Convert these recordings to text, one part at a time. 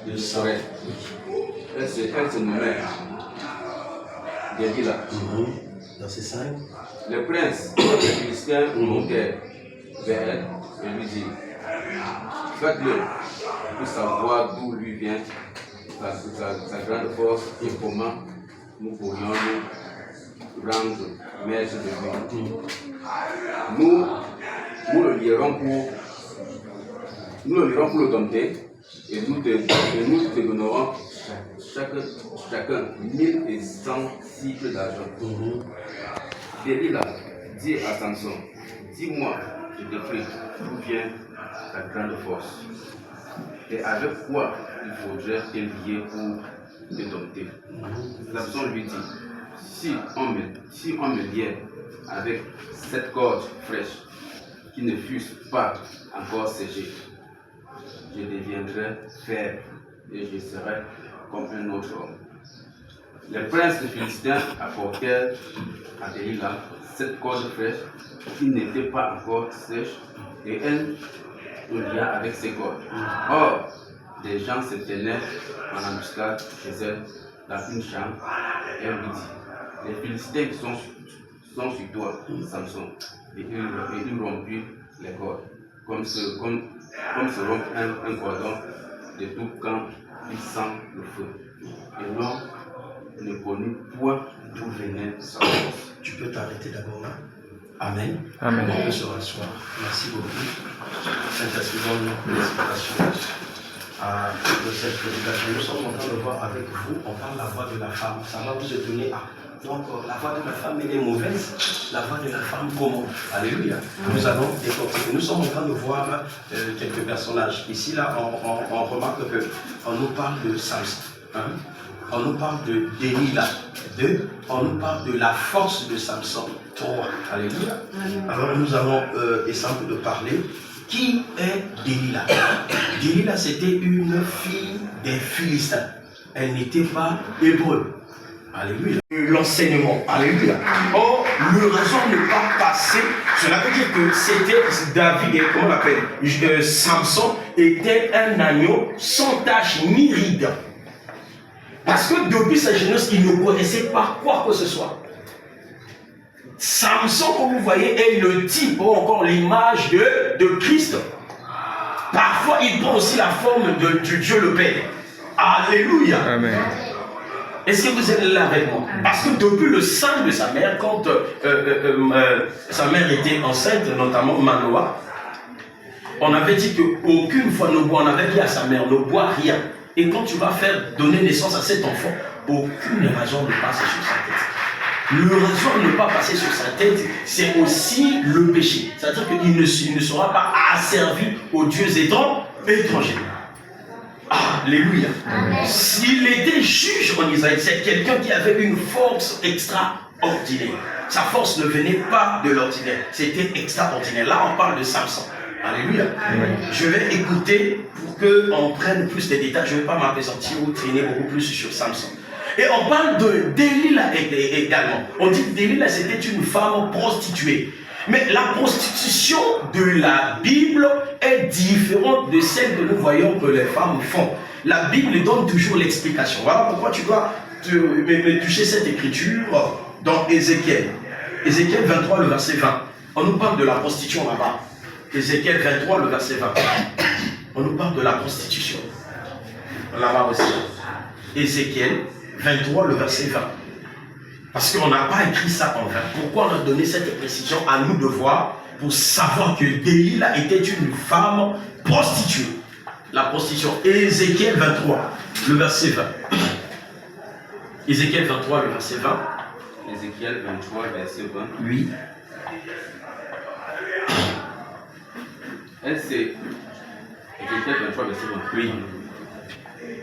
de Sorel. Elle se nommait Delilah. Verset 5. Le prince, les Philistins montaient vers elle et lui dit, faites-le pour savoir d'où lui vient sa grande force et comment nous pourrions nous rendre maîtres de lui. Nous le lierons pour le dompter et nous te donnerons chacun 1100 cycles d'argent. Delilah dit à Samson, dis-moi, je te prie, d'où vient ta grande force et avec quoi il faudrait t'envier pour te dompter. Samson lui dit, si on me liait avec cette corde fraîche qui ne fussent pas encore séchée, je deviendrai faible et je serai comme un autre homme. Les princes des Philistins apportèrent à Delilah cette corde fraîche qui n'était pas encore sèche et elle le lia avec ses cordes. Or, des gens se tenaient en embuscade chez elle dans une chambre et elle lui dit, les Philistins sont sur toi, Samson, et ils rompirent les cordes, comme se rompt un cordon de tout quand il sent le feu. Et l'homme ne connut point d'où venait sa force. Tu peux t'arrêter d'abord là. Amen. Amen. On peut se rasseoir. Merci beaucoup. Saint-Esprit, donne-nous l'explication de cette prédication. Nous sommes en train de voir avec vous, on parle de la voix de la femme. Ça va vous étonner. Donc, la voix de la femme, elle est mauvaise. La voix de la femme, comment? Alléluia. Nous allons décortiquer. Nous sommes en train de voir quelques personnages. Ici, là, on remarque qu'on nous parle de Samson. On nous parle de Delilah. 2. On nous parle de la force de Samson. 3. Alléluia. Alors, nous allons essayer de parler. Qui est Delilah? Delilah, c'était une fille des Philistins. Elle n'était pas hébreu. Alléluia. L'enseignement. Alléluia. Or, le raison ne pas passer, cela veut dire que c'était David, et comment on l'appelle, Samson était un agneau sans tache ni ride. Parce que depuis sa jeunesse, il ne connaissait pas quoi que ce soit. Samson, comme vous voyez, est le type, ou encore l'image de Christ. Parfois, il prend aussi la forme de Dieu le Père. Alléluia. Amen. Est-ce que vous êtes là avec moi? Parce que depuis le sein de sa mère, quand sa mère était enceinte, notamment Manoah, on avait dit qu'aucune fois on avait dit à sa mère, ne bois rien. Et quand tu vas faire donner naissance à cet enfant, aucune raison ne passe sur sa tête. Le raison de ne pas passer sur sa tête, c'est aussi le péché. C'est-à-dire qu'il ne sera pas asservi aux dieux étrangers. Alléluia. S'il était juge en Israël, c'est quelqu'un qui avait une force extraordinaire. Sa force ne venait pas de l'ordinaire, c'était extraordinaire. Là, on parle de Samson. Alléluia. Je vais écouter pour qu'on prenne plus de détails. Je ne vais pas m'appesantir ou traîner beaucoup plus sur Samson. Et on parle de Delilah également. On dit que Delilah, c'était une femme prostituée. Mais la prostitution de la Bible est différente de celle que nous voyons que les femmes font. La Bible donne toujours l'explication. Voilà pourquoi tu dois toucher cette écriture dans Ézéchiel. Ézéchiel 23, le verset 20. On nous parle de la prostitution là-bas. Ézéchiel 23, le verset 20. On nous parle de la prostitution. Là-bas aussi. Ézéchiel 23, le verset 20. Parce qu'on n'a pas écrit ça en vain. Pourquoi on a donné cette précision à nous de voir pour savoir que Delilah était une femme prostituée. La prostitution. Ézéchiel 23, le verset 20. Ézéchiel 23, le verset 20. Ézéchiel 23, verset 20. Oui. Elle s'est. Ézéchiel 23, verset 20. Oui.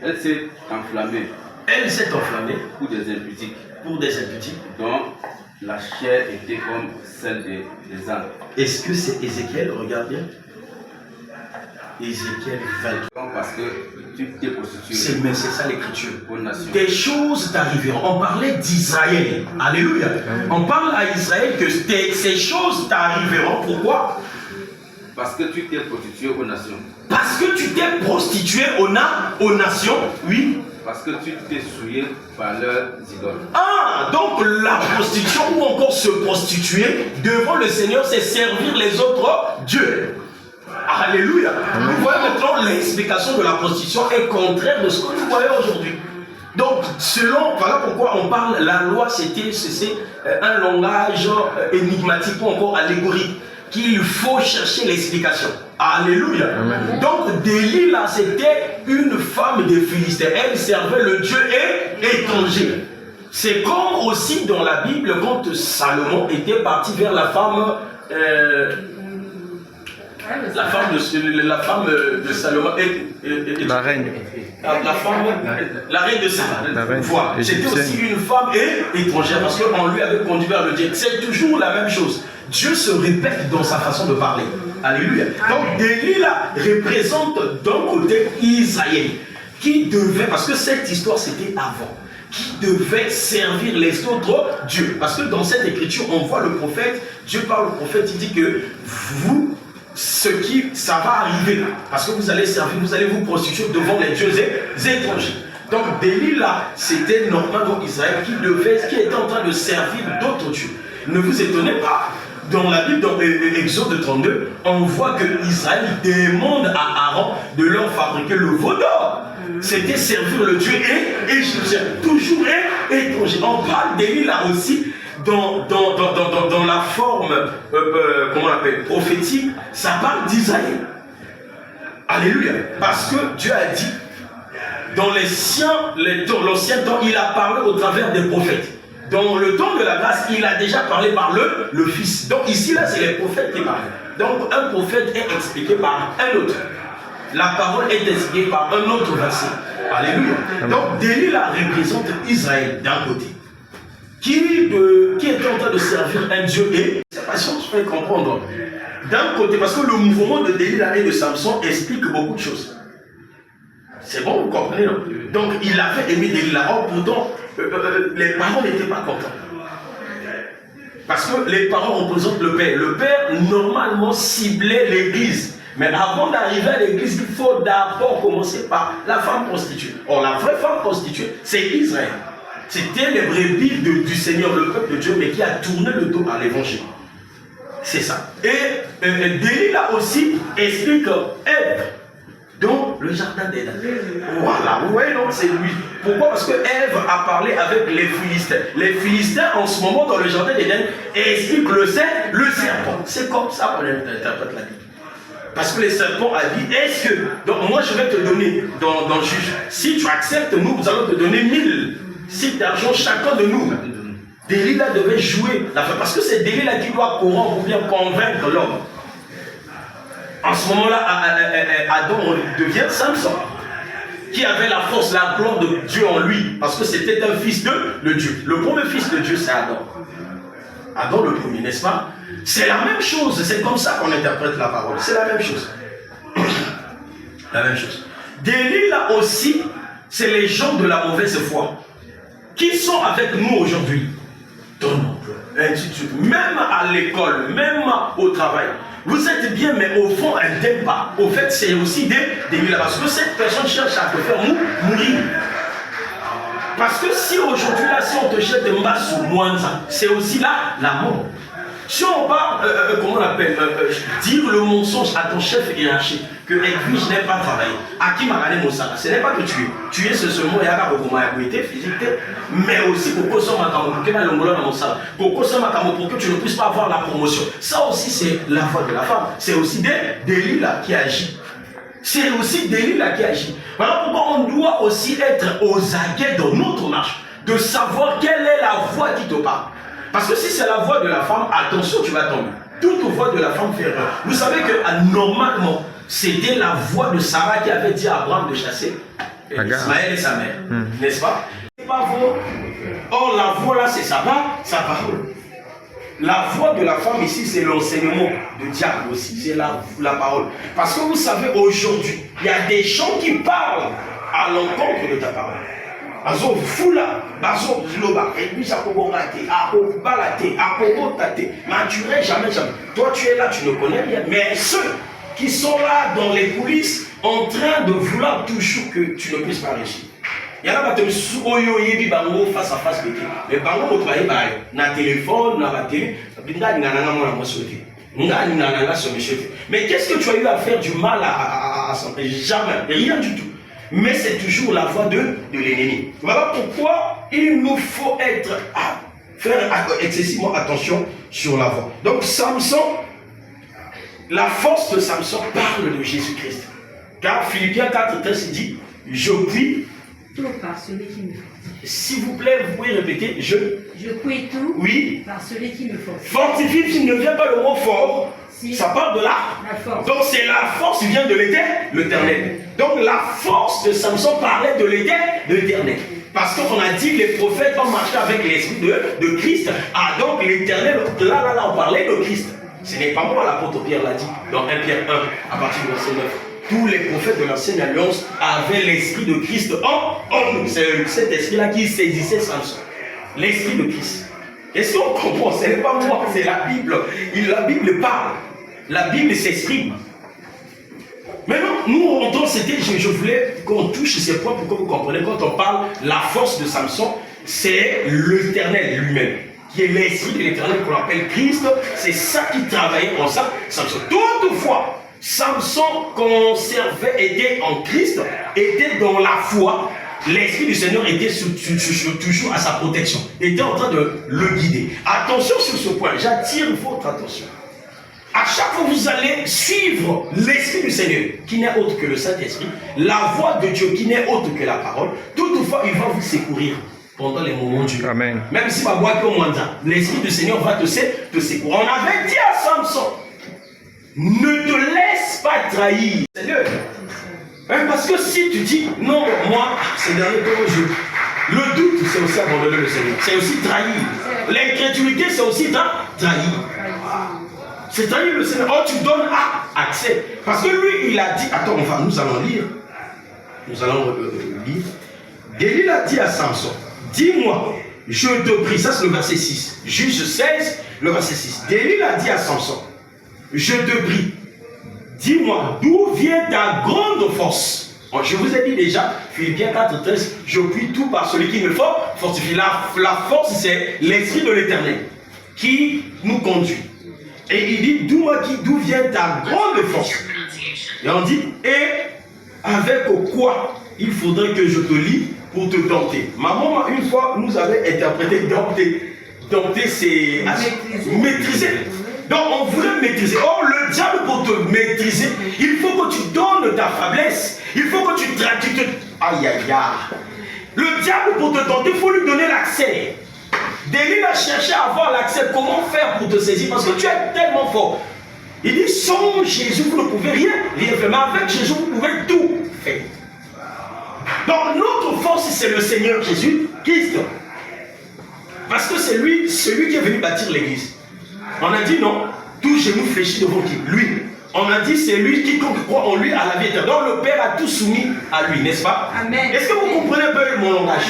Elle s'est enflammée. Elle s'est enflammée pour des impudiques. Pour des impudiques. Dont la chair était comme celle des ânes. Est-ce que c'est Ézéchiel? Regarde bien. Ézéchiel 23. Parce que tu t'es prostitué. Mais c'est ça l'écriture. Aux nations. Des choses t'arriveront. On parlait d'Israël. Alléluia. On parle à Israël que ces choses t'arriveront. Pourquoi? Parce que tu t'es prostitué aux nations. Parce que tu t'es prostitué aux nations, oui. Parce que tu t'es souillé par leurs idoles. Ah, donc la prostitution ou encore se prostituer devant le Seigneur, c'est servir les autres dieux. Alléluia. Nous voyons maintenant l'explication de la prostitution est contraire de ce que nous voyons aujourd'hui. Donc, voilà pourquoi on parle, la loi c'est un langage énigmatique ou encore allégorique, qu'il faut chercher l'explication. Alléluia. Amen. Donc, Delilah, c'était une femme des Philistins. Elle servait le Dieu étranger. C'est comme aussi dans la Bible, quand Salomon était parti vers la femme de Salomon, la reine. La reine de Salomon. Voilà. C'était aussi une femme étrangère parce qu'on lui avait conduit vers le Dieu. C'est toujours la même chose. Dieu se répète dans sa façon de parler. Alléluia. Donc Delilah représente d'un côté Israël qui devait, parce que cette histoire c'était avant, qui devait servir les autres dieux. Parce que dans cette écriture, on voit le prophète, Dieu parle au prophète, il dit que vous, ça va arriver, parce que vous allez servir, vous allez vous prostituer devant les dieux étrangers. Donc Delilah, c'était normalement Israël qui était en train de servir d'autres dieux. Ne vous étonnez pas. Dans la Bible, dans Exode 32, on voit que Israël demande à Aaron de leur fabriquer le veau d'or. C'était servir le Dieu égyptien, toujours étranger. On parle Delilah aussi dans la forme, comment on appelle, prophétique, ça parle d'Israël. Alléluia. Parce que Dieu a dit, dans l'ancien temps, il a parlé au travers des prophètes. Dans le temps de la grâce, il a déjà parlé par le Fils. Donc ici, là, c'est les prophètes qui parlent. Donc un prophète est expliqué par un autre. La parole est expliquée par un autre verset. Alléluia. Donc Delilah représente Israël d'un côté, qui est en train de servir un Dieu et sa passion se fait comprendre. D'un côté, parce que le mouvement de Delilah et de Samson explique beaucoup de choses. C'est bon, vous comprenez, non? Donc il avait aimé Delilah. Or, pourtant, les parents n'étaient pas contents. Parce que les parents représentent le père. Le père, normalement, ciblait l'église. Mais avant d'arriver à l'église, il faut d'abord commencer par la femme prostituée. Or, la vraie femme prostituée, c'est Israël. C'était les brebis du Seigneur, le peuple de Dieu, mais qui a tourné le dos à l'évangile. C'est ça. Et Delilah aussi explique Ève dans le jardin d'Éden. Voilà, vous voyez, donc c'est lui. Pourquoi? Parce que Ève a parlé avec les Philistins. Les Philistins, en ce moment, dans le jardin d'Éden, expliquent le serpent. C'est comme ça qu'on interprète la Bible. Parce que le serpent a dit, est-ce que... Donc moi, je vais te donner dans le juge. Si tu acceptes, nous allons te donner 1000 cycles d'argent chacun de nous. Delilah devait jouer la fin. Parce que c'est Delilah qui doit corrompre ou bien convaincre l'homme. En ce moment-là, Adam devient Samson, qui avait la force, la gloire de Dieu en lui, parce que c'était un fils de Dieu. Le premier fils de Dieu, c'est Adam. Adam le premier, n'est-ce pas? C'est la même chose, c'est comme ça qu'on interprète la parole. C'est la même chose. La même chose. Delilah aussi, c'est les gens de la mauvaise foi, qui sont avec nous aujourd'hui. Ton emploi, ainsi de suite. Même à l'école, même au travail. Vous êtes bien, mais au fond, elle ne t'aime pas. Au fait, c'est aussi des Delilah. Parce que cette personne cherche à te faire mourir. Parce que si aujourd'hui, là, si on te jette un bas sous Mwanza, c'est aussi là la mort. Si on parle, comment on appelle, dire le mensonge à ton chef hiérarchique, que Edwige n'aime pas travailler, à qui m'a regardé mon salaire, ce n'est pas que tuer. Tuer, c'est seulement, il y a la recommandabilité physique, mais aussi pour que tu ne puisses pas avoir la promotion. Ça aussi, c'est la foi de la femme. C'est aussi Delilah qui agit. C'est aussi Delilah qui agit. Voilà pourquoi on doit aussi être aux aguets dans notre marche, de savoir quelle est la voix qui te parle. Parce que si c'est la voix de la femme, attention, tu vas tomber. Toute voix de la femme fait erreur. Vous savez que normalement, c'était la voix de Sarah qui avait dit à Abraham de chasser Ismaël et sa mère. N'est-ce pas? C'est pas vrai. Or, la voix là, c'est sa parole. La voix de la femme ici, c'est l'enseignement de diable aussi. C'est la parole. Parce que vous savez, aujourd'hui, il y a des gens qui parlent à l'encontre de ta parole. Bazo fula, bazo loba, et puis ça peut rater, à balater, à pogotater, mais tu n'es jamais. Toi tu es là, tu ne connais rien, mais ceux qui sont là dans les coulisses en train de vouloir toujours que tu ne puisses pas réussir. Il y a des gens qui face à face. Mais par contre, na téléphone, na télé, mais qu'est-ce que tu as eu à faire du mal à jamais, rien du tout. Mais c'est toujours la voix de l'ennemi. Voilà pourquoi il nous faut faire excessivement attention sur la voix. Donc Samson, la force de Samson parle de Jésus-Christ. Car Philippiens 4:13 dit, je puis tout par celui qui me fortifie. S'il vous plaît, vous pouvez répéter, je puis tout par celui qui me fortifie. Fortifie, s'il ne vient pas le mot fort, ça part de là. La force. Donc c'est la force qui vient de l'Éternel. Donc la force de Samson parlait de l'Éternel. Parce qu'on a dit que les prophètes ont marché avec l'esprit de Christ. Ah donc l'Éternel, là, on parlait de Christ. Ce n'est pas moi, l'apôtre Pierre l'a dit dans 1 Pierre 1, à partir du verset 9. Tous les prophètes de l'ancienne alliance avaient l'esprit de Christ en nous. C'est cet esprit-là qui saisissait Samson. L'esprit de Christ. Est-ce qu'on comprend? Ce n'est pas moi, c'est la Bible. La Bible parle. La Bible s'exprime. Maintenant, nous, je voulais qu'on touche ces points pour que vous compreniez. Quand on parle la force de Samson, c'est l'Éternel lui-même, qui est l'esprit de l'Éternel qu'on appelle Christ. C'est ça qui travaillait en ça, Samson. Toutefois, Samson était en Christ, était dans la foi. L'Esprit du Seigneur était toujours à sa protection, était en train de le guider. Attention sur ce point, j'attire votre attention. À chaque fois que vous allez suivre l'Esprit du Seigneur, qui n'est autre que le Saint-Esprit, la voix de Dieu qui n'est autre que la parole, toutefois il va vous secourir pendant les moments durs. Amen. Même si ma voix est au moins l'Esprit du Seigneur va te secourir. On avait dit à Samson, ne te laisse pas trahir, Seigneur. Parce que si tu dis, non, moi, c'est dernier que le doute, c'est aussi abandonner le Seigneur. C'est aussi trahir. L'incrédulité, c'est aussi trahir. C'est trahir le Seigneur. Oh, tu donnes accès. Parce que lui, il a dit, attends, nous allons lire. Nous allons lire. Délie a dit à Samson, dis-moi, je te prie. Ça, c'est le verset 6. Juge 16, le verset 6. Délie a dit à Samson, je te prie, dis-moi, d'où vient ta grande force? Je vous ai dit déjà, Philippiens 4:13, je prie tout par celui qui me fortifie. La force, c'est l'Esprit de l'Éternel qui nous conduit. Et il dit, d'où vient ta grande force? Et on dit, et avec quoi il faudrait que je te lie pour te dompter. Maman, une fois, nous avait interprété dompter. Dompter, c'est maîtriser. Donc on voulait maîtriser. Or le diable pour te maîtriser, il faut que tu donnes ta faiblesse. Il faut que tu te... Aïe aïe aïe. Le diable pour te tenter, il faut lui donner l'accès. Délie a cherché à avoir l'accès. Comment faire pour te saisir? Parce que tu es tellement fort. Il dit, sans Jésus, vous ne pouvez rien faire. Mais avec Jésus, vous pouvez tout faire. Donc notre force, c'est le Seigneur Jésus Christ. Parce que c'est lui, celui qui est venu bâtir l'église. On a dit non, tout genou fléchit devant qui? Lui. On a dit c'est lui qui croit en lui à la vie éternelle. Donc le Père a tout soumis à lui, n'est-ce pas? Amen. Est-ce que vous comprenez un peu mon langage?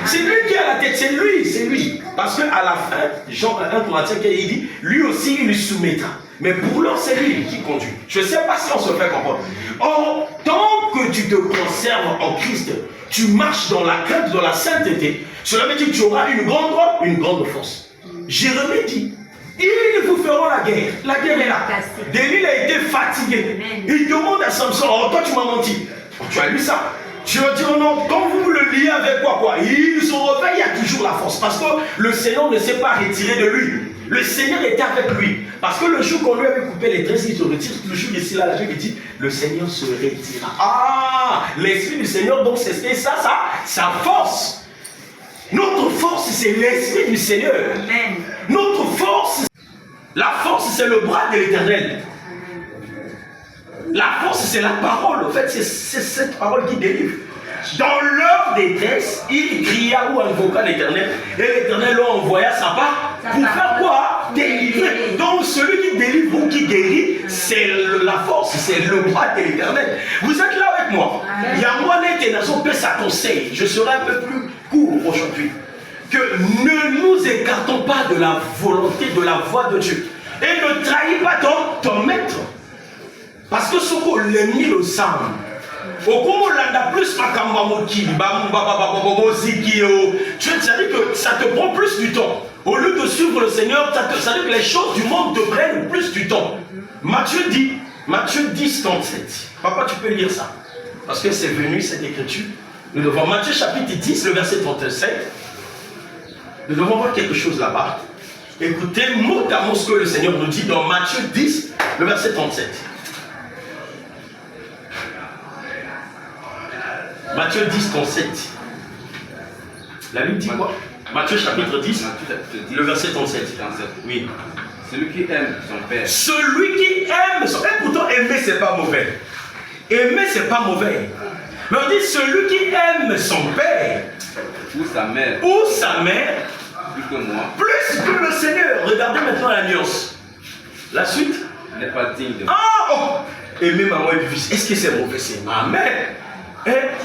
C'est lui qui a la tête, c'est lui. Parce qu'à la fin, Jean 1 Corinthiens, il dit, lui aussi il lui soumettra. Mais pour l'heure, c'est lui qui conduit. Je ne sais pas si on se fait comprendre. Or, tant que tu te conserves en Christ, tu marches dans la crainte, dans la sainteté, cela veut dire que tu auras une grande force. Jérémie dit, ils vous feront la guerre. La guerre est là. Délie a été fatigué. Il demande à Samson, oh toi tu m'as menti. Tu as lu ça? Tu vas dire non, quand vous le liez avec quoi? Il se réveille, il y a toujours la force. Parce que le Seigneur ne s'est pas retiré de lui. Le Seigneur était avec lui. Parce que le jour qu'on lui avait coupé les tresses, il se retire. Le jour ici, là, la Bible dit, le Seigneur se retira. Ah, l'Esprit du Seigneur, donc c'est ça, sa force. Notre force, c'est l'Esprit du Seigneur. Amen. Notre force, la force, c'est le bras de l'Éternel. La force, c'est la parole. En fait, c'est cette parole qui délivre. Dans leur détresse, il cria ou invoqua l'Éternel. Et l'Éternel leur envoya sa part. Pour faire quoi? Délivrer. Donc, celui qui délivre ou qui guérit, c'est la force, c'est le bras de l'Éternel. Vous êtes là avec moi. Il y a moi, l'intention, peut ça conseil. Je serai un peu plus court aujourd'hui. Que ne nous écartons pas de la volonté, de la voix de Dieu. Et ne trahis pas ton maître. Parce que ce qu'on l'ennemi le sent. Au comment l'anda plus tu as dit que ça te prend plus du temps. Au lieu de suivre le Seigneur, ça dit que les choses du monde te prennent plus du temps. Matthieu 10, 37. Papa, tu peux lire ça. Parce que c'est venu cette écriture. Nous devons, Matthieu chapitre 10, le verset 37. Nous devons voir quelque chose là-bas. Écoutez mot à mot ce que le Seigneur nous dit dans Matthieu 10, le verset 37. Matthieu 10, 37. La Bible dit quoi? Matthieu chapitre 10, le verset 37. Oui. Celui qui aime son père. Celui qui aime son père. Pourtant, aimer, c'est pas mauvais. Aimer, c'est pas mauvais. Mais on dit celui qui aime son père. Ou sa mère. Ou sa mère. Plus que moi. Plus que le Seigneur. Regardez maintenant la nuance. La suite. N'est pas digne de moi. Ah, oh. Aimer maman et fils. Est-ce que c'est mauvais? C'est ma mère.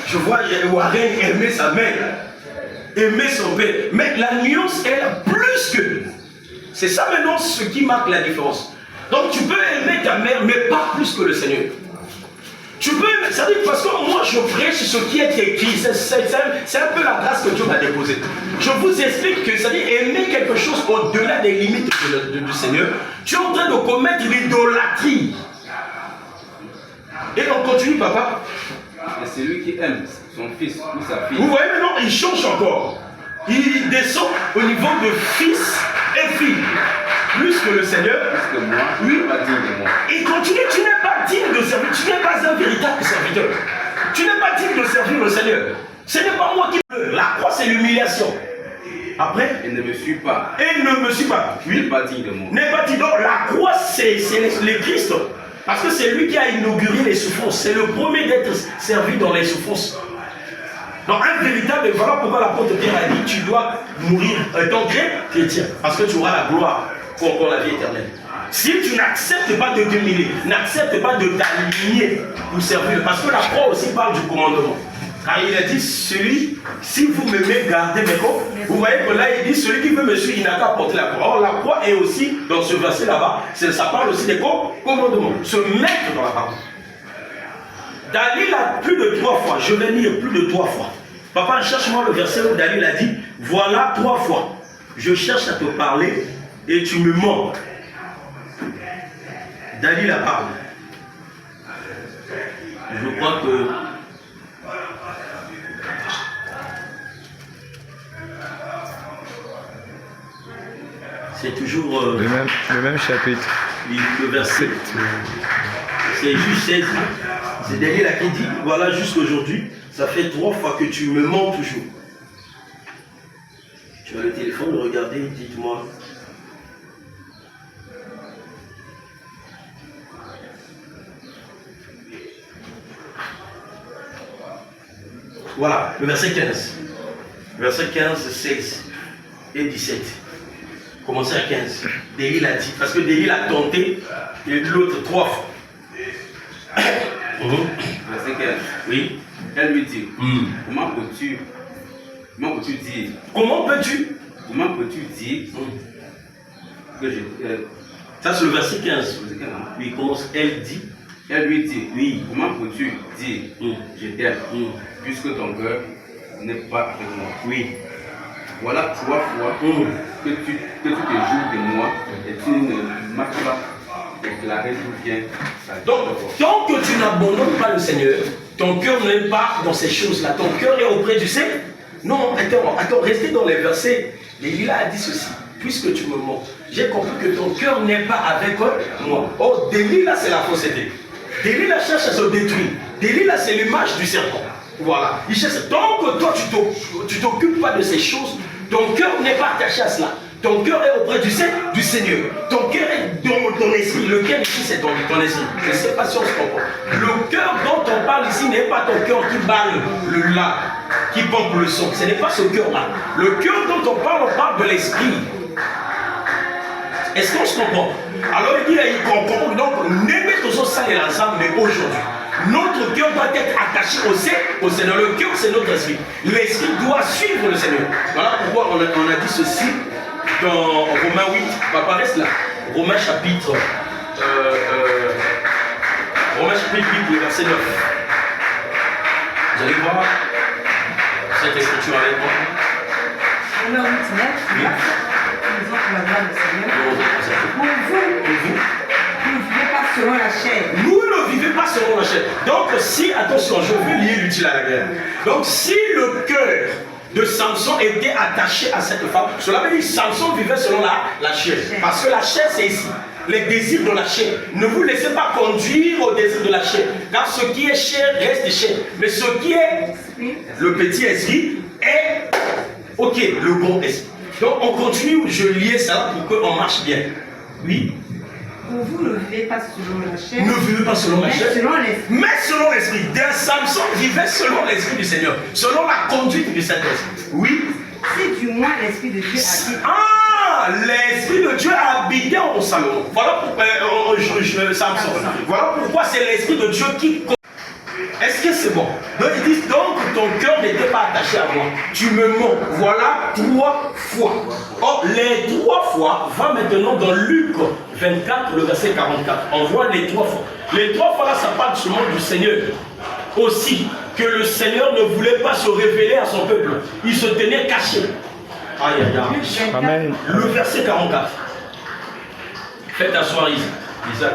Je vois Warren aimer sa mère. Aimer son père. Mais la nuance est là plus que. C'est ça maintenant ce qui marque la différence. Donc tu peux aimer ta mère, mais pas plus que le Seigneur. Tu peux aimer, ça dit parce que moi je prêche ce qui est écrit. C'est un peu la grâce que Dieu m'a déposée. Je vous explique que ça dit aimer quelque chose au-delà des limites du Seigneur. Tu es en train de commettre l'idolâtrie. Et on continue, papa. Et celui qui aime son fils ou sa fille. Vous voyez maintenant, il change encore. Il descend au niveau de fils et fille. Plus que le Seigneur. Plus que moi, oui. Pas digne de moi. Il continue, tu n'es pas digne de servir. Tu n'es pas un véritable serviteur. Tu n'es pas digne de servir le Seigneur. Ce n'est pas moi qui veux. La croix, c'est l'humiliation. Après, Et ne me suis pas. et ne me suis pas. Oui. N'est pas digne de moi. N'est pas dit. Donc, la croix, c'est le Christ. Parce que c'est lui qui a inauguré les souffrances. C'est le premier d'être servi dans les souffrances. Donc un véritable, voilà pourquoi l'apôtre Pierre a dit, tu dois mourir étant chrétien. Parce que tu auras la gloire pour encore la vie éternelle. Si tu n'acceptes pas de t'humilier, n'acceptes pas de t'aligner pour servir, parce que la croix aussi parle du commandement. Car il a dit, celui, si vous m'aimez, gardez mes commandements. Vous voyez que là, il dit, celui qui veut me suivre, il n'a qu'à porter la croix. Or, la croix est aussi, dans ce verset là-bas, ça parle aussi des commandements. Se mettre dans la parole. Dalil a plus de 3 fois, je vais lire plus de 3 fois. Papa, cherche-moi le verset où Dalil a dit, voilà 3 fois. Je cherche à te parler et tu me mens. Dalil a parlé. Je crois que... C'est toujours... le même chapitre. Le verset. C'est juste 16. C'est Daniel qui dit, voilà jusqu'aujourd'hui, ça fait 3 fois que tu me mens toujours. Tu as le téléphone, regardez, dites-moi. Voilà, le verset 15. Verset 15, 16 et 17. Commencez à 15. Délil a dit, parce que Délil a tenté l'autre 3 fois. Verset 15. Oui. Elle lui dit, comment peux-tu dire Comment peux-tu dire que je... Ça c'est le verset 15. verset 15, hein? Oui, commence. Elle dit. Elle lui dit, Oui. comment peux-tu dire je t'aime puisque ton cœur n'est pas avec moi? Oui. Voilà 3 fois que tu te joues de moi et tu ne m'as pas déclaré d'où vient ta vie. Donc, tant que tu n'abandonnes pas le Seigneur, ton cœur n'est pas dans ces choses-là. Ton cœur est auprès du Seigneur. Non, attends, restez dans les versets. Lévila a dit ceci. Puisque tu me mens, j'ai compris que ton cœur n'est pas avec moi. Oh, Délila, c'est la fausseté. Délila cherche à se détruire. Délila, c'est l'image du serpent. Voilà. Il cherche. Tant que toi, tu t'occupes pas de ces choses, ton cœur n'est pas attaché à cela. Ton cœur est auprès du Seigneur. Ton cœur est dans ton esprit. Le cœur ici, c'est ton esprit. Je ne sais pas si on se comprend. Le cœur dont on parle ici n'est pas ton cœur qui bat le là, qui pompe le son. Ce n'est pas ce cœur-là. Le cœur dont on parle de l'esprit. Est-ce qu'on se comprend? Alors il dit, il comprend. Donc, n'aimez toujours ça et l'ensemble, mais aujourd'hui. Notre cœur doit être attaché au Seigneur. Le cœur, c'est notre esprit. L'esprit doit suivre le Seigneur. Voilà pourquoi on a dit ceci dans Romains 8. Papa reste là. Romains chapitre Romains chapitre 8, le verset 9. Vous allez voir cette écriture avec moi. Romains 8, 9, nous autres, la gloire du Seigneur. Pour vous, vous ne vivez pas selon la chair. Nous ne vivons pas selon la chair. Donc si, attention, je veux lier l'utile à la guerre. Donc si le cœur de Samson était attaché à cette femme, cela veut dire que Samson vivait selon la chair. Parce que la chair, c'est ici. Les désirs de la chair. Ne vous laissez pas conduire aux désirs de la chair. Car ce qui est chair reste chair. Mais ce qui est le petit esprit est, ok, le bon esprit. Donc on continue, je liais ça pour qu'on marche bien. Oui. Pour vous, ne vivez pas selon la chair. Ne vivez pas selon la chair. Mais selon l'esprit. Samson vivait selon l'esprit du Seigneur. Selon la conduite du Saint-Esprit. Oui. Si du moins l'esprit de Dieu habite. Ah, l'esprit de Dieu a habité en Salomon. Voilà pourquoi Samson. Voilà pourquoi c'est l'esprit de Dieu qui. Est-ce que c'est bon? Donc ils disent donc ton cœur n'était pas attaché à moi. Tu me mens. Voilà 3 fois. Or les 3 fois va maintenant dans Luc 24, le verset 44. On voit les 3 fois. Les 3 fois là, ça parle seulement du Seigneur. Aussi que le Seigneur ne voulait pas se révéler à son peuple. Il se tenait caché. Aïe aïe aïe. Amen. Le verset 44. Faites asseoir Isaac.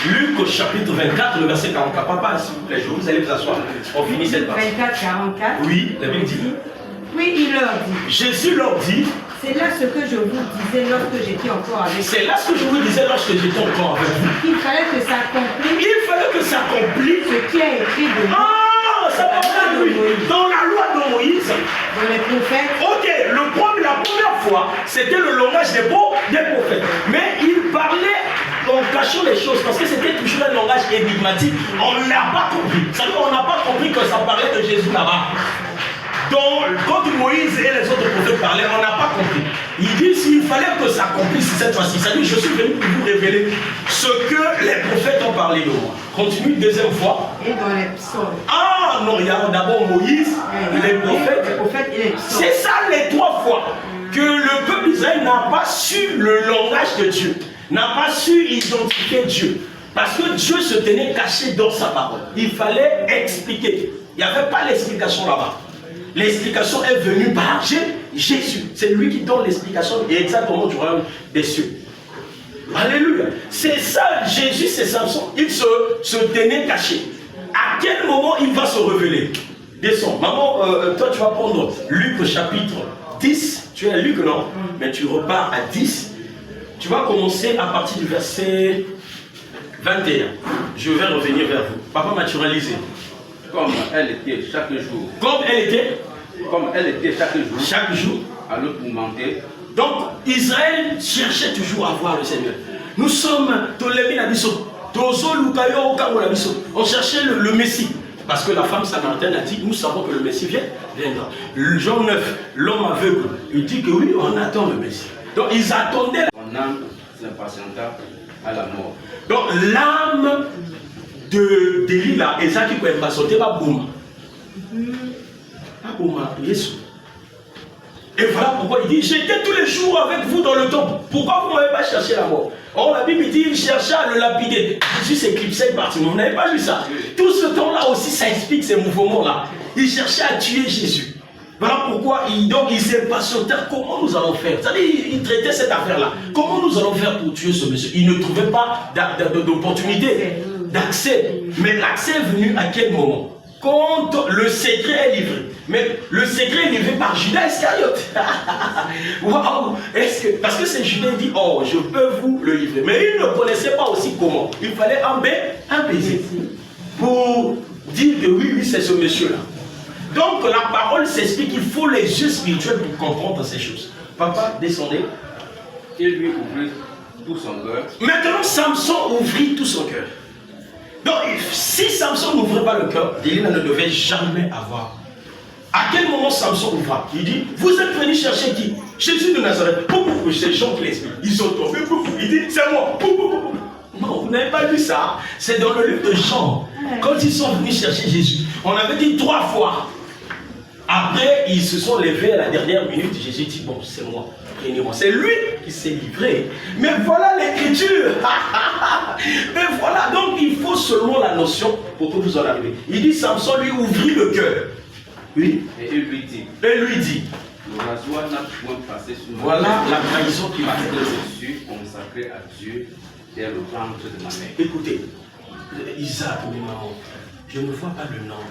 Luc au chapitre 24, le verset 44. Papa, s'il vous plaît, je vous allez vous asseoir. On finit cette partie. 24, 44. Oui, la Bible dit. Oui, il leur dit. Jésus leur dit. C'est là ce que je vous disais lorsque j'étais encore avec vous. C'est là ce que je vous disais lorsque j'étais encore avec vous. Il fallait que s'accomplisse. Il fallait que s'accomplisse. Ce qui a écrit de moi. Ah, ça va pas lui. Dans la loi de Moïse. Dans les prophètes. Ok, la première fois, c'était le langage des prophètes. Mais il parlait en cachant les choses, parce que c'était toujours un langage énigmatique. On n'a pas compris. On n'a pas compris que ça parlait de Jésus là-bas. Donc, quand Moïse et les autres prophètes parlaient, on n'a pas compris. Il dit s'il fallait que ça accomplisse cette fois-ci. Ça dit, je suis venu pour vous révéler ce que les prophètes ont parlé de moi. Continue, deuxième fois. Et dans les psaumes. Ah non, il y a d'abord Moïse, les prophètes. Et les psaumes. C'est ça les 3 fois que le peuple d'Israël n'a pas su le langage de Dieu, n'a pas su identifier Dieu. Parce que Dieu se tenait caché dans sa parole. Il fallait expliquer. Il n'y avait pas l'explication là-bas. L'explication est venue par Jésus. C'est lui qui donne l'explication exactement du royaume des cieux. Alléluia. C'est ça, Jésus, c'est Samson. Il se tenait caché. À quel moment il va se révéler? Descends. Maman, toi tu vas prendre Luc chapitre 10. Tu es à Luc, non? Mais tu repars à 10. Tu vas commencer à partir du verset 21. Je vais revenir vers vous. Papa m'a naturalisé. Comme elle était chaque jour. Comme elle était chaque jour. Chaque jour. À le tourmenter. Donc Israël cherchait toujours à voir le Seigneur. Nous sommes on cherchait le Messie. Parce que la femme samaritaine a dit, nous savons que le Messie viendra. Jean 9, l'homme aveugle, il dit que oui, on attend le Messie. Donc ils attendaient. Mon âme s'impatienta à la mort. Donc l'âme d'Élie là, et ça qui peut être passé, pas boum. Pas boum, Jésus. Et voilà pourquoi il dit, j'étais tous les jours avec vous dans le temple. Pourquoi vous ne m'avez pas cherché la mort? Or la Bible dit, il cherchait à le lapider. Jésus s'éclipsait parti. Vous n'avez pas vu ça? Tout ce temps-là aussi, ça explique ces mouvements-là. Il cherchait à tuer Jésus. Voilà pourquoi il s'est patienté. Comment nous allons faire? C'est-à-dire, il traitait cette affaire-là. Comment nous allons faire pour tuer ce monsieur? Il ne trouvait pas d'opportunité, d'accès. Mais l'accès est venu à quel moment? Quand le secret est livré. Mais le secret est livré par Judas Iscariote. Waouh! Parce que c'est Judas qui dit, oh, je peux vous le livrer. Mais il ne connaissait pas aussi comment. Il fallait un baiser pour dire que oui, c'est ce monsieur-là. Donc la parole s'explique qu'il faut les yeux spirituels pour comprendre ces choses. Papa, descendez. Il lui ouvrit tout son cœur. Maintenant, Samson ouvrit tout son cœur. Donc, si Samson n'ouvrait pas le cœur, Delilah ne devait jamais avoir. À quel moment Samson ouvra? Il dit, vous êtes venu chercher qui? Jésus de Nazareth. C'est Jean qui l'explique. Ils sont tombés. Il dit, c'est moi. Non, vous n'avez pas lu ça. C'est dans le livre de Jean. Quand ils sont venus chercher Jésus, on avait dit 3 fois. Après, ils se sont levés à la dernière minute. Jésus dit, bon, c'est moi, prenez-moi. C'est lui qui s'est livré. Mais voilà l'écriture. Mais voilà, donc il faut seulement la notion pour que vous en arriviez. Il dit, Samson lui ouvrit le cœur. Oui. Et il lui dit, le rasoir n'a point passé sur moi. Voilà la trahison qui m'a fait. Je suis consacré à Dieu dès le ventre de ma mère. Écoutez, Isaac, mes mamans, je ne vois pas le nombre,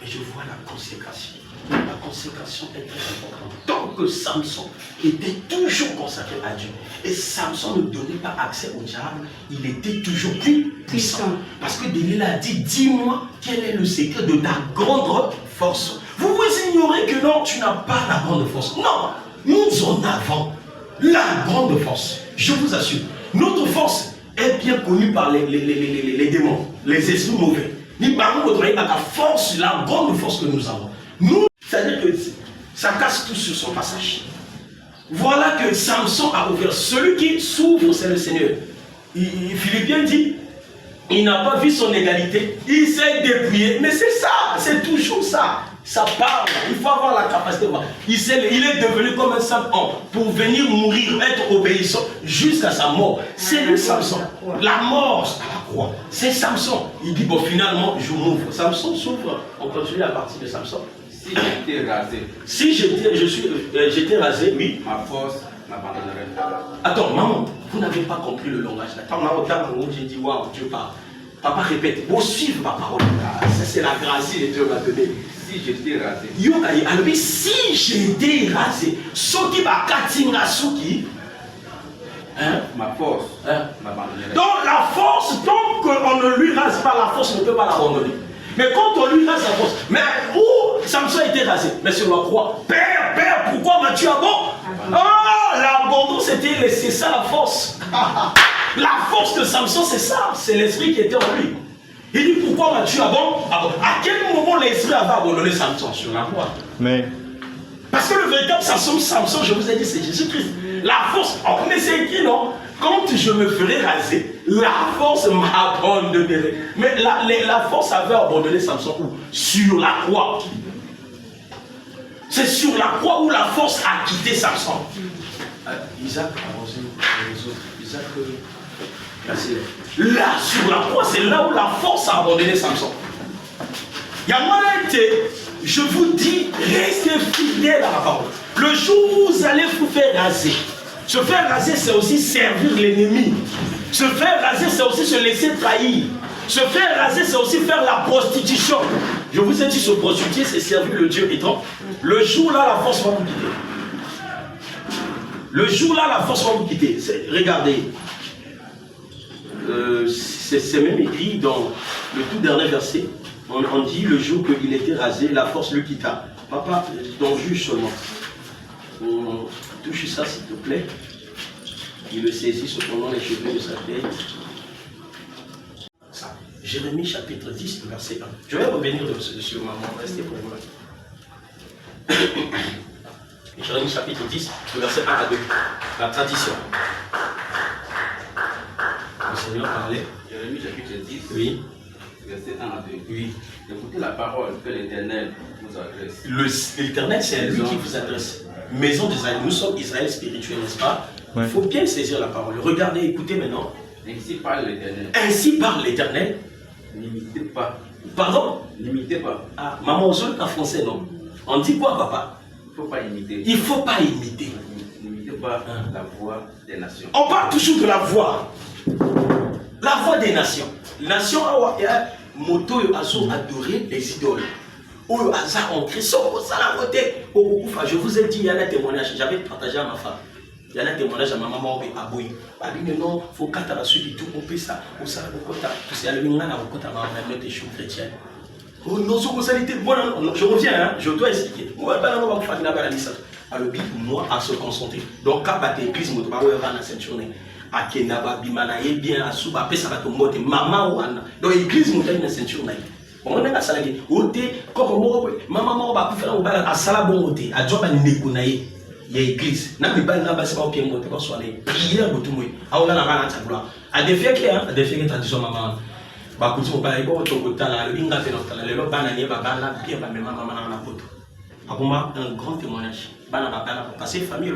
mais je vois la consécration. La consécration est très importante. Tant que Samson était toujours consacré à Dieu, et Samson ne donnait pas accès au diable, il était toujours plus puissant. Parce que Delilah a dit, dis-moi quel est le secret de ta grande force. Vous vous ignorez que non, tu n'as pas la grande force. Non, nous en avons la grande force. Je vous assure, notre force est bien connue par les démons, les esprits mauvais. Mais par contre, la force, la grande force que nous avons. Nous, c'est-à-dire que ça casse tout sur son passage. Voilà que Samson a ouvert. Celui qui s'ouvre, c'est le Seigneur. Philippiens dit, il n'a pas vu son égalité, il s'est dépouillé. Mais c'est ça, c'est toujours ça. Ça parle, il faut avoir la capacité de voir. Il est devenu comme un simple homme pour venir mourir, être obéissant jusqu'à sa mort. C'est lui Samson. La mort à la croix, c'est Samson. Il dit, bon, finalement, je m'ouvre. Samson s'ouvre. On continue la partie de Samson. Si j'étais rasé, Si j'étais rasé, oui. ma force m'abandonnerait. Attends, maman, vous n'avez pas compris le langage. Attends, maman, j'ai dit, waouh, Dieu parle. Papa répète, vous suivez ma parole. Ça, c'est la grâce que Dieu m'a donnée. Si j'étais rasé, Alors, si j'étais rasé, ce qui va katinga souki, ma force m'abandonnerait. donc la force, tant qu'on ne lui rase pas, la force ne peut pas l'abandonner. Mais quand on lui rase la force, mais où Samson a été rasé? Mais sur la croix. Père, pourquoi m'as-tu abandonné? Ah, l'abandon, c'est ça la force. La force de Samson, c'est ça. C'est l'esprit qui était en lui. Il dit, pourquoi m'as-tu abandonné? À quel moment l'esprit avait abandonné Samson? Sur la croix. Mais Parce que le véritable Samson, je vous ai dit, c'est Jésus-Christ. La force, mais c'est écrit, non? Quand je me ferai raser, la force m'abandonnerait. Mais la force avait abandonné Samson où? Sur la croix. C'est sur la croix où la force a quitté Samson. Isaac, avancez les autres. Isaac, là, sur la croix, c'est là où la force a abandonné Samson. Je vous dis, restez fidèles à la parole. Le jour où vous allez vous faire raser, se faire raser, c'est aussi servir l'ennemi. Se faire raser, c'est aussi se laisser trahir. Se faire raser, c'est aussi faire la prostitution. Je vous ai dit, se prostituer, c'est servir le Dieu étant. Le jour-là, la force va vous quitter. Le jour-là, la force va vous quitter. Regardez. C'est même écrit dans le tout dernier verset. On dit le jour qu'il était rasé, la force le quitta. Papa, dans juge seulement. Touche ça s'il te plaît. Il le saisit cependant les cheveux de sa tête. Ça. Jérémie chapitre 10, verset 1. Je vais revenir sur maman, restez pour moi. Jérémie chapitre 10, verset 1 à 2. La tradition. Le Seigneur parlait. Jérémie chapitre 10, Oui. verset 1 à 2. Oui. Écoutez la parole que l'Éternel vous adresse. L'Éternel, c'est lui qui vous adresse. Maison d'Israël. Nous sommes Israël spirituel, n'est-ce pas? Ouais. Il faut bien saisir la parole. Regardez, écoutez maintenant. Ainsi parle l'Éternel. Ainsi parle l'Éternel. N'imitez pas. Pardon? N'imitez pas. Ah, maman, on joue en français, non? On dit quoi, papa? Il ne faut pas imiter. Il ne faut pas imiter. N'imitez pas la voix des nations. On parle toujours de la voix. La voix des nations. Nation, il y a moto et azo adorer les idoles. Ou le hasard en Christ, ça la côté. Je vous ai dit, il y a un témoignage. J'avais partagé à ma femme. Il y a un témoignage à ma maman à Boui. Elle dit non, il faut qu'à la suite tout couper ça. Ou ça, tout ça, le mingana, au côté, ma mère, des choses chrétiennes. Oh non, je reviens, hein, je dois expliquer. Moi, je vais faire la mission. Alors, moi, à se concentrer. Donc, quand tu église, je vais faire la ceinture. À Kenaba, Bimanaye, bien à Souba, ça va tomber. Maman, donc, l'église, je vais faire la ceinture. On est à Salagé. Oté, comme moi, maman, va faire un salabon oté. À Job, il y a l'église. N'a pas de base au pied, moi, soit les prières de tout le monde. Ah, on a la balance à gloire. À des faits, à des faits, tradition, maman. Bakuti mobile ko to kutala linga te notala lelo bana ni baba la pia ba mema mama na poto un grand témoignage. Parce que la famille,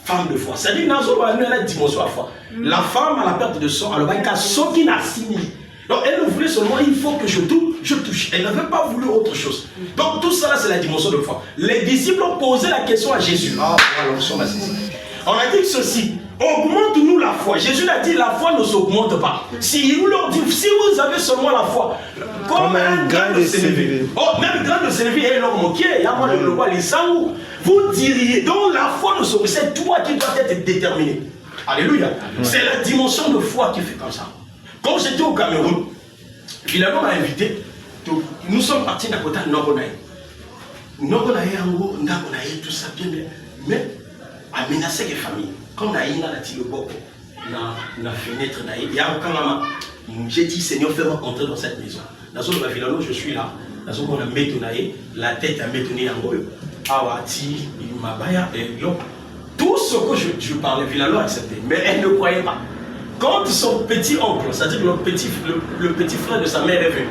femme de foi. C'est-à-dire que la dimension de la foi. La femme à la perte de sang, elle va ce qui n'a assimilé. Donc elle voulait seulement, il faut que je touche. Elle n'avait pas voulu autre chose. Donc tout ça, c'est la dimension de foi. Les disciples ont posé la question à Jésus. On a dit ceci. Augmente-nous la foi. Jésus a dit la foi ne s'augmente pas. Si vous leur dit, si vous avez seulement la foi, comme un grain de sénévé. Oh, même grain de sénévé, et leur moqué, vous diriez, donc la foi ne s'augmente. C'est toi qui dois être déterminé. Alléluia. C'est la dimension de foi qui fait comme ça. Quand j'étais au Cameroun, finalement m'a invité. Nous sommes partis d'un côté Nogonaï. Nogonaï, tout ça bien, mais à menacer les familles. Quand on a eu la fenêtre, il y a aucun maman. J'ai dit, Seigneur, fais-moi entrer dans cette maison. Dans ce moment, je suis là. Dans ce moment, on a métonné, la tête a métonné en haut. Awati, Mabaya, et tout ce que je parlais, Vilalo a accepté. Mais elle ne croyait pas. Quand son petit oncle, c'est-à-dire le petit frère de sa mère est venu,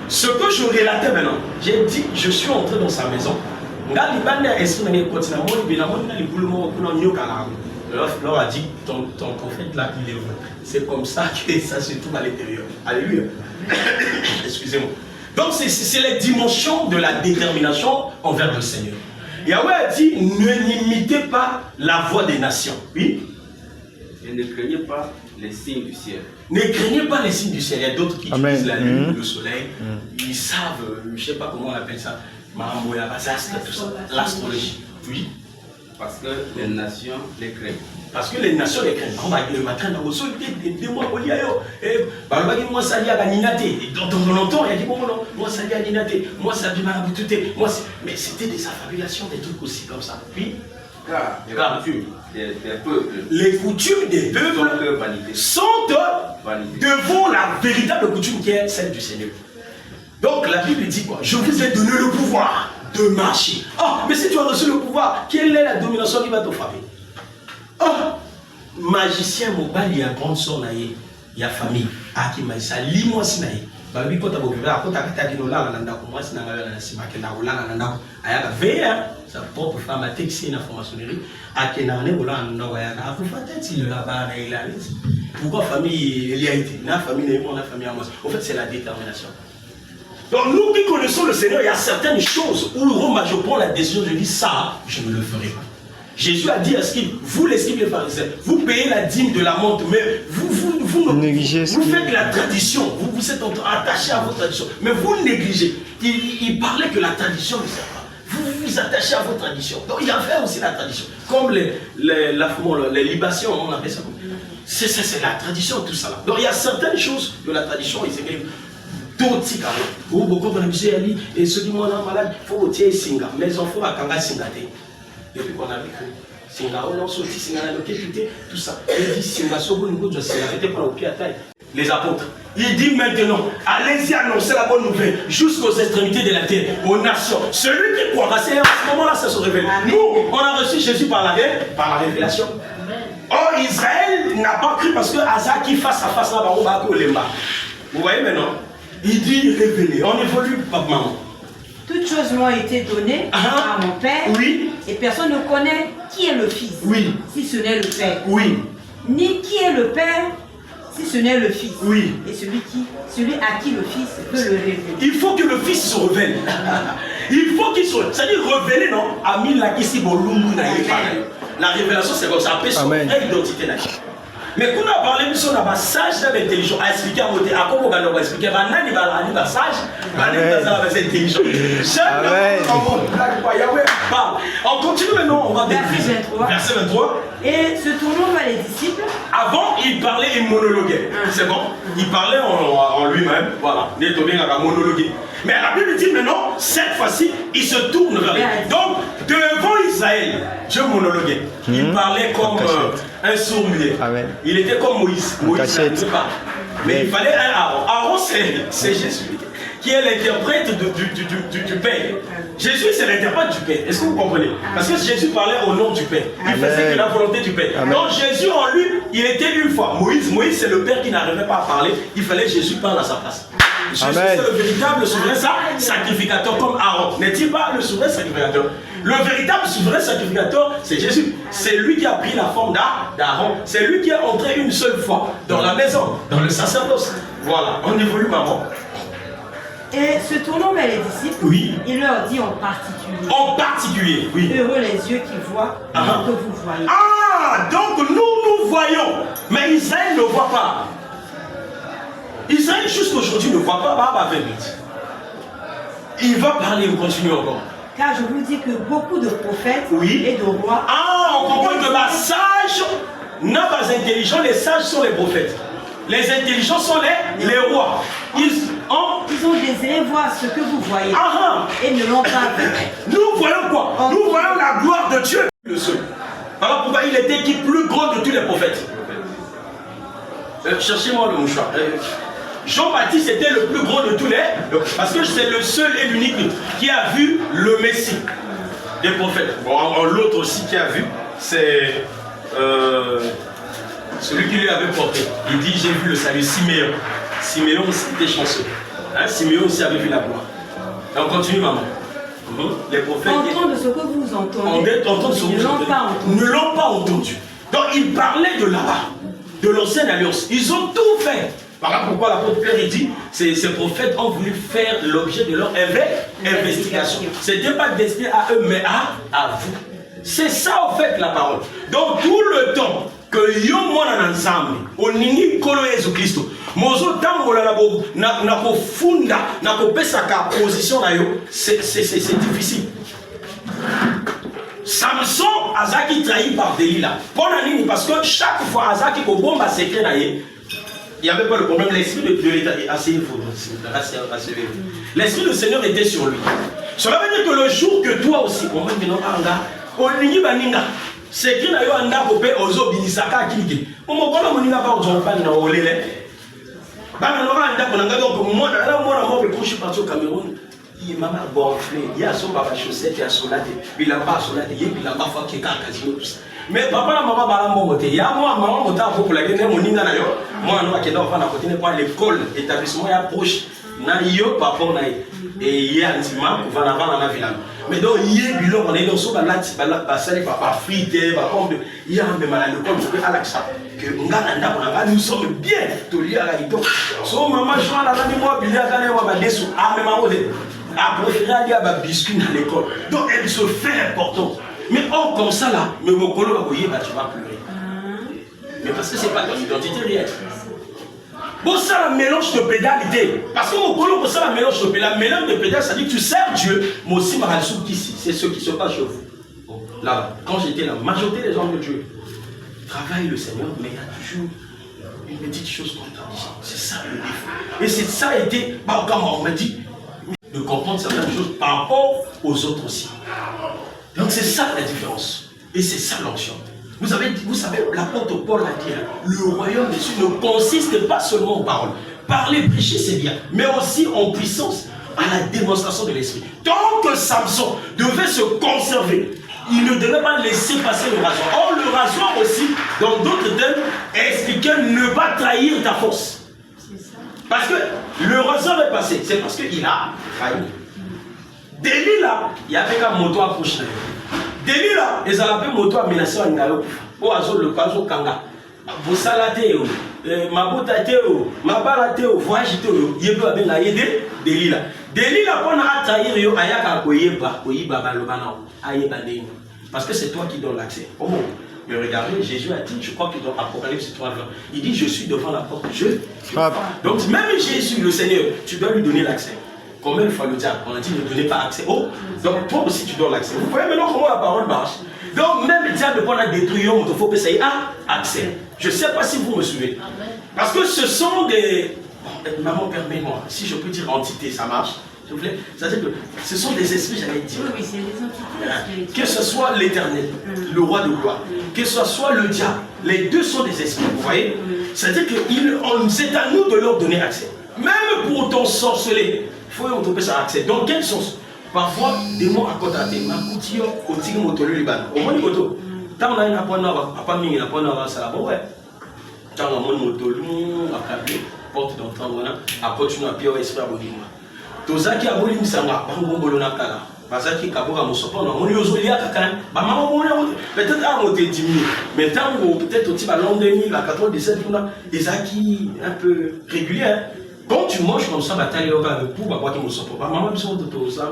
ce que je relatais maintenant, j'ai dit, je suis entré dans sa maison. Leur a dit, ton prophète là, il est vrai. C'est comme ça que ça se trouve à l'intérieur. Alléluia. Excusez-moi. Donc c'est les dimensions de la détermination envers le Seigneur. Yahweh a dit, ne n'imitez pas la voix des nations. Oui. Et ne craignez pas les signes du ciel. Ne craignez pas les signes du ciel. Il y a d'autres qui utilisent la lune, le soleil. Ils savent, je ne sais pas comment on appelle ça, tout ça, l'astrologie. Oui. Parce que les nations les craignent. Parce que les nations les craignent. On va dire le matin dans le sol, moi ça dit à Ninate. Dans longtemps, il a dit moi ça dit à Ninate. Moi ça dit à Maraboutouté. Mais c'était des affabulations, des trucs aussi comme ça. Oui. Car les coutumes des peuples sont devant la véritable coutume qui est celle du Seigneur. Donc la Bible dit quoi? Je vous ai donné le pouvoir de marcher. Ah, mais si tu as reçu le pouvoir, quelle est la domination qui va te frapper? Ah, magicien mobile, il y a grande soeur, il y a famille. Ah, qui m'a dit ça, lis-moi si naïe. Bah oui, quand tu as vu, quand tu as dit là, moi, c'est sa propre femme a texté une franc-maçonnerie. À Kenane, pourquoi famille il y a été? La famille n'est pas la famille à moi. En fait, c'est la détermination. Donc, nous qui connaissons le Seigneur, il y a certaines choses où je prends la décision, je dis ça, je ne le ferai pas. Jésus a dit à ce qu'il, vous les scribes et les pharisiens, vous payez la dîme de la montre, mais vous négligez vous faites la tradition, vous êtes attachés à votre tradition, mais vous négligez. Il parlait que la tradition ne sert pas. Vous vous attachez à votre tradition. Donc il y avait aussi la tradition. Comme les libations, on appelle ça comme ça. C'est la tradition, tout ça là. Donc il y a certaines choses de la tradition, ils s'écrivent. D'autres, beaucoup de gens et ceux qui sont malades, il faut tirer Singa. Mes enfants à Kanga Singate. Depuis qu'on a vécu. Singa, on a sorti Singa, tout ça. Il dit Singa, Sobo, nous doit s'arrêter par le pied à taille. Les apôtres. Il dit maintenant, allez-y annoncer la bonne nouvelle jusqu'aux extrémités de la terre, aux nations. Celui qui croira, c'est à ce moment-là, ça se révèle. Nous, on a reçu Jésus par la révélation. Or, Israël n'a pas cru parce que Asa qui face à face là-bas, on va Lemba. Vous voyez maintenant? Il dit révélé. On évolue, papa, maman. Toutes choses m'ont été données par mon Père. Oui. Et personne ne connaît qui est le Fils. Oui. Si ce n'est le Père. Oui. Ni qui est le Père si ce n'est le Fils. Oui. Et celui à qui le Fils peut le révéler. Il faut que le Fils se révèle. Il faut qu'il se révèle. C'est-à-dire révéler, non? La révélation, c'est comme ça. Après, son vraie identité. Mais quand on a parlé de ça, on a sage et intelligent à expliquer à côté. À quoi on va expliquer? Il va sage, intelligent. On continue maintenant, on va découvrir. Verset 23. Et se tournant vers les disciples. Avant, il parlait, il monologuait. C'est bon? Il parlait en lui-même. Voilà. Il est bien à monologuer. Mais la Bible dit maintenant, cette fois-ci, il se tourne vers lui. Donc, devant Israël, Dieu monologuait. Il parlait comme un sourd-muet. Il était comme Moïse. Moïse ne pas. Mais il fallait un Aaron. Aaron, c'est Jésus. qui est l'interprète du Père. Jésus, c'est l'interprète du Père. Est-ce que vous comprenez? Parce que Jésus parlait au nom du Père. Il faisait que la volonté du Père. Amen. Donc Jésus en lui, il était une fois. Moïse, c'est le Père qui n'arrivait pas à parler. Il fallait que Jésus parle à sa place. Jésus, c'est le véritable souverain sacrificateur comme Aaron. N'est-il pas le souverain sacrificateur? Le véritable souverain sacrificateur, c'est Jésus. C'est lui qui a pris la forme d'Aaron. C'est lui qui est entré une seule fois dans la maison, dans le sacerdoce. Voilà, on évolue, maman. Et se tournant vers les disciples, oui, il leur dit en particulier. En particulier, oui. Heureux les yeux qui voient ce que vous voyez. Ah, donc nous voyons, mais Israël ne voit pas. Israël jusqu'aujourd'hui ne voit pas Baba 28. Il va parler, on continue encore. Car je vous dis que beaucoup de prophètes et de rois. Ah, on comprend que les sages n'a pas intelligents, les sages sont les prophètes. Les intelligents sont les rois. Ils ont désiré voir ce que vous voyez. Et ne l'ont pas vu. Nous voyons quoi? Nous voyons la gloire de Dieu. Le seul. Alors pourquoi il était qui plus grand de tous les prophètes? Cherchez-moi le mouchoir. Jean-Baptiste était le plus grand de tous les, parce que c'est le seul et l'unique qui a vu le Messie des prophètes. Bon, l'autre aussi qui a vu, c'est celui qui lui avait porté. Il dit, j'ai vu le salut, Siméon. Siméon aussi était chanceux. Hein? Siméon aussi avait vu la gloire. Et on continue, maman. Les prophètes... Entendre ce que vous entendez, ne l'ont pas entendu. Donc, ils parlaient de là-bas, de l'ancienne alliance. Ils ont tout fait. Voilà pourquoi l'apôtre Pierre dit, ces prophètes ont voulu faire l'objet de leur investigation. Ce n'était pas destiné à eux, mais à vous. C'est ça, en fait, la parole. Donc, tout le temps que yo mwana ensemble, oningi kolo Yesu Christo, mozo tambola na kofunda, na kopesa ka position na yo, c'est difficile. Samson azaki trahi par Delilah. Parce que chaque fois azaki ko bomba secret na ye, il n'y avait pas le problème, l'esprit de l'État est assez fort. L'esprit du Seigneur était sur lui. Cela veut dire que le jour que toi aussi, c'est qui n'a eu un arbre aux eaux binisaka qui on m'a pas mon n'a pas au pas dans le lait. Bah on aura un arbre donc moi je suis parti au Cameroun. Il m'a gonflé. Il y a son papa chaussette, il y a son latte, il a pas son latte, il a pas fait qu'il casino tout ça. Mais papa la maman bala mbote. Il y a moi maman mota pour la gueule mon ninga na yo. Moi on va kenda on va côté pas l'école établissement ya proche. Na yo papa na et il y a intimement pour va na village. Mais donc il y a bilon on est dans so balati bala sali papa frité papa il y a même à l'école pour Alexa que ngana on nous sommes bien to lié à la ito. So maman joie la nani moi bilia kana wa badesu a même à ode. Après il y a ba biscuit à l'école. Donc elle se fait importante. Mais or comme ça là, mais mon colo va bouillir, tu vas pleurer. Mais parce que c'est pas ton identité réelle. Bon ça la mélange de pédalité. Parce que mon colo pour ça la mélange de pédalité. La mélange de pédalité, ça dit que tu sers Dieu, mais aussi Maralsou ici. C'est ce qui se passe chez vous. Bon, là, quand j'étais là, la majorité des gens de Dieu travaillent le Seigneur, mais il y a toujours une petite chose contradictoire. C'est ça le défaut. Et c'est ça a été, bah, quand on m'a dit, de comprendre certaines choses par rapport aux autres aussi. Donc c'est ça la différence. Et c'est ça l'onction. Vous savez, l'apôtre Paul a dit, le royaume des cieux ne consiste pas seulement en paroles. Parler, prêcher, c'est bien. Mais aussi en puissance à la démonstration de l'esprit. Tant que Samson devait se conserver, il ne devait pas laisser passer le rasoir. Or, le rasoir aussi, dans d'autres termes, expliquait ne pas trahir ta force. Parce que le rasoir est passé. C'est parce qu'il a trahi. Delilah, il y avait un moto à coucher. Delilah, ils avaient un moto à menacer un galop. Pour azul le caso kanga. Vous salatez, ma botateo, ma balateo, voyageteo, yebo avec la yede, Delilah. Delilah, quand on a trahi, ayaka koyeba, koyeba balobana, ayeba deni. Parce que c'est toi qui donnes l'accès. Oh, mais regardez, Jésus a dit, je crois que dans Apocalypse 3, il dit, je suis devant la porte, je frappe. Donc même Jésus, le Seigneur, tu dois lui donner l'accès. Combien de fois le diable, on a dit ne donnez pas accès. Oh, donc toi aussi tu donnes l'accès. Vous voyez maintenant comment la parole marche. Donc même le diable, quand on a détruit, il faut que ça ait accès. Je ne sais pas si vous me suivez. Parce que ce sont des... Maman, permets-moi, si je peux dire entité, ça marche. S'il vous plaît. C'est-à-dire que ce sont des esprits, j'allais dire. Oui, c'est des entités. Que ce soit l'éternel, le roi de gloire, que ce soit le diable, les deux sont des esprits, vous voyez. C'est-à-dire que c'est à nous de leur donner accès. Même pour t'ensorceler, Il faut que ça accès. Dans quel sens? Parfois, des mots à côté, ma couture, au tigre motolo liban. Au moins, moto. Tant on a une apprendre à pas mis, apprendre à ça, bon, ouais. Tant on a mon motolo, à capter, porte d'entrée, à continuer à pied, esprit abonnement. Tozaki abolim sanga, bango bolona kala. Bazaki kaboka mosopo, on y ozolia kakan. Bah, maman, peut-être à monter 10 000. Mais tant peut-être au type à l'an 2000, à 97, des acquis un peu réguliers. Quand tu manges comme ça, bataille au bas, pour avoir ton mosopo. Bah, maman, besoin de tout ça.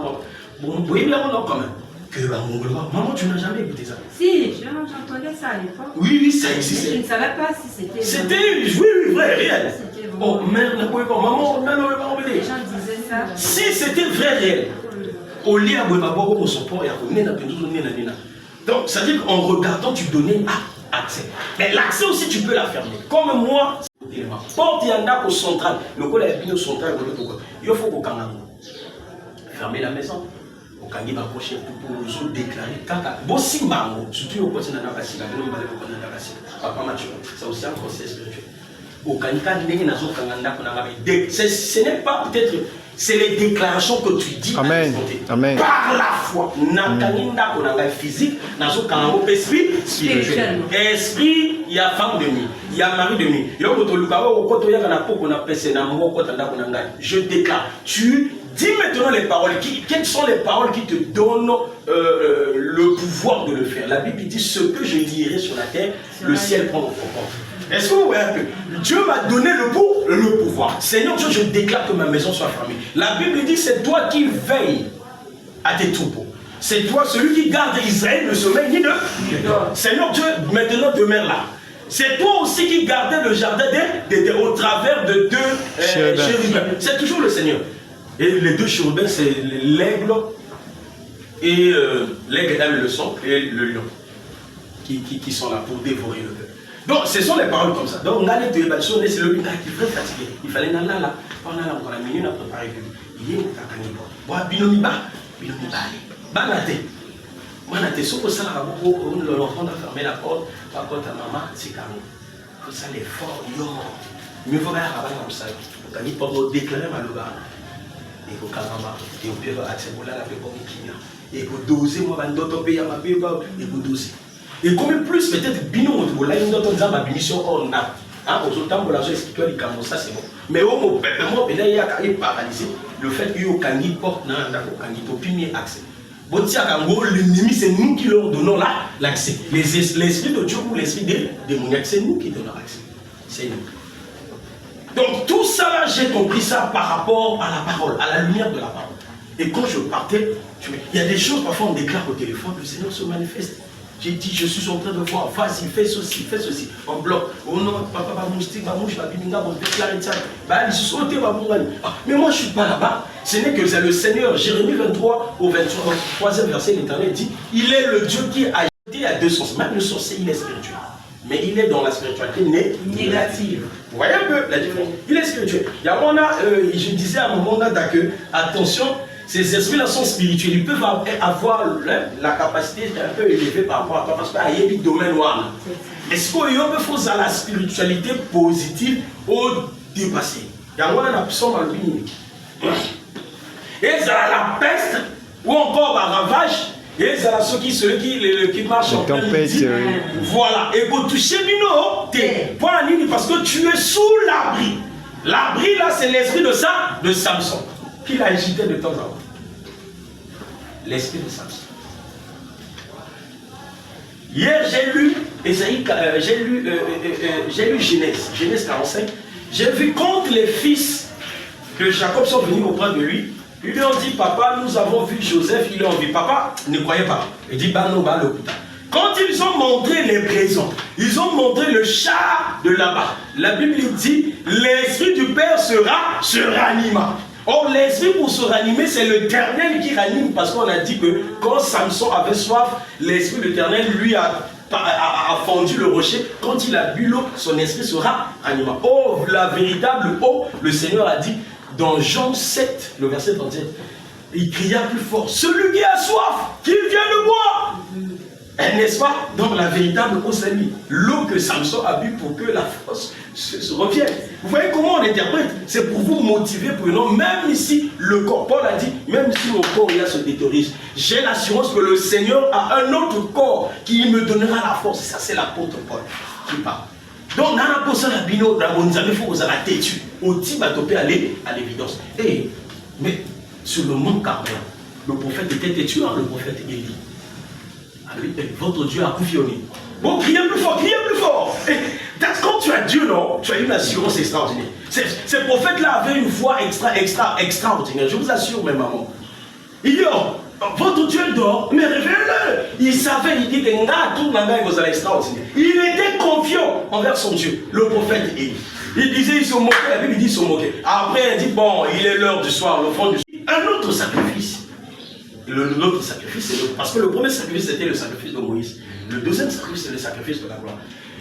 Bon, oui, bien, on a quand même. Que maman, tu n'as jamais écouté ça? Si, j'entendais ça à l'époque. Oui, ça existait. Je ne savais pas si c'était. C'était, oui, vrai, réel. Oh, merde, ne pouvez pas, maman, ne pouvez pas les gens disaient ça. Si c'était vrai, réel. Au lieu de son port et à donc, ça veut dire qu'en regardant, tu donnais accès. Mais l'accès aussi, tu peux la fermer. Comme moi, porte il y en a au central. Le col est bien au central. Il faut qu'on fermer la maison. Au Kangi va approcher pour nous déclarer. Bon, si mango, surtout au côté de la Nabassi, papa mature, c'est aussi un procès spirituel. Au Kangi, ce n'est pas peut-être. C'est les déclarations que tu dis. Amen. Amen. Par la foi. Nakaninda konanga physique, nazo kango esprit spirituel. Esprit, il y a femme de nuit, il y a mari de nuit. Je déclare, tu dis maintenant les paroles. Quelles sont les paroles qui te donnent le pouvoir de le faire? La Bible dit ce que je dirai sur la terre, le ciel prend au compte. Est-ce que vous voyez un peu? Dieu m'a donné le pouvoir. Seigneur Dieu, je déclare que ma maison soit fermée. La Bible dit c'est toi qui veilles à tes troupeaux. C'est toi celui qui garde Israël, ne sommeil ni de. Seigneur Dieu, maintenant demeure là. C'est toi aussi qui gardais le jardin au travers de deux chérubins. C'est toujours le Seigneur. Et les deux chérubins, c'est l'aigle et l'aigle aime le sang et le lion qui sont là pour dévorer le peuple. Donc, ce sont les paroles comme ça. Donc, on a les deux c'est le but qui est très fatigué. Il fallait aller là, on a encore la minute à préparer. Il y a un cacani. Bon, binomiba, banate. Banate, sauf que ça, l'enfant a fermé la porte, par contre, ta maman, c'est calme. Il faut ça, l'effort, mais il faut faire un comme ça. On a dit, pour déclarer ma loba. Et pour Kalama, et on peut accéder à la paix pour et pour doser, moi, d'autres pays à ma paix, et pour doser. Et comme plus peut-être binon là une autre dans ma bénédiction on a aux autres pour l'argent spirituel comme ça c'est bon mais au mot moi il y a paralysé le fait que yo kangi porte na ndako kangi to premier accès bon tia kango l'ennemi c'est nous qui leur donnons là l'accès l'esprit de Dieu ou l'esprit des démoniaques c'est nous qui donnons l'accès c'est nous. Donc tout ça là j'ai compris ça par rapport à la parole à la lumière de la parole et quand je partais il y a des choses parfois on déclare au téléphone le Seigneur se manifeste. J'ai dit, je suis en train de voir, vas-y, fais ceci, en bloc. Oh non, papa, déclarer ça. Mais moi, je ne suis pas là-bas. Ce n'est que c'est le Seigneur. Jérémie 23 au 23e verset, l'Éternel dit, il est le Dieu qui a été à deux sens. Même le sorcier, il est spirituel. Mais il est dans la spiritualité négative. Vous voyez un peu la différence? Il est spirituel. Il y a je disais à un moment là que, attention, ces esprits-là sont spirituels, ils peuvent avoir la capacité un peu élevée par rapport à toi, parce qu'il y a des domaines noirs. Est-ce qu'on peut faire à la spiritualité positive au dépassé? Il y a un psaume à l'unique. Et ça a la peste, ou encore par ravage, et ça a ceux qui marchent en plein midi. Voilà, et pour toucher Bino, parce que tu es sous l'abri. L'abri là, c'est l'esprit de Samson. Qu'il a agité de temps en temps. L'esprit de Samson. Hier, j'ai lu Genèse 45. J'ai vu quand les fils de Jacob sont venus auprès de lui, ils lui ont dit, papa, nous avons vu Joseph, il leur dit, papa, ne croyez pas. Il dit, bah non, bah le putain. Quand ils ont montré les présents, ils ont montré le char de là-bas. La Bible dit, l'esprit du Père se ranima. Or, l'esprit pour se ranimer, c'est l'Éternel qui ranime, parce qu'on a dit que quand Samson avait soif, l'esprit de l'Éternel lui a fendu le rocher. Quand il a bu l'eau, son esprit sera animé. Oh, la véritable eau, le Seigneur a dit dans Jean 7, le verset 37, il cria plus fort, celui qui a soif, qu'il vienne boire. N'est-ce pas? Donc la véritable eau salie. L'eau que Samson a bu pour que la force se revienne. Vous voyez comment on interprète? C'est pour vous motiver pour non. Même ici, le corps, Paul a dit, même si mon corps il se détériorise, j'ai l'assurance que le Seigneur a un autre corps qui me donnera la force. Ça c'est l'apôtre Paul qui parle. Donc, dans la poste la bino, il faut que vous ayez têtu. Au type à toper aller à l'évidence. Mais sur le mont Carmel, le prophète était têtu, le prophète Élie. Votre Dieu a confié. Bon, criez plus fort, criez plus fort. Quand tu as Dieu, non, tu as une assurance extraordinaire. Ces prophètes-là avaient une foi extraordinaire. Je vous assure, mes mamans. Il dit, votre Dieu dort, mais révèle-le. Il savait, il dit que il était confiant envers son Dieu, le prophète Élie. Il disait, il se moquait, la Bible dit, il se moquait. Après, il dit, bon, il est l'heure du soir, le fond du soir. Un autre sacrifice. L'autre sacrifice, parce que le premier sacrifice c'était le sacrifice de Moïse. Le deuxième sacrifice c'est le sacrifice de la gloire.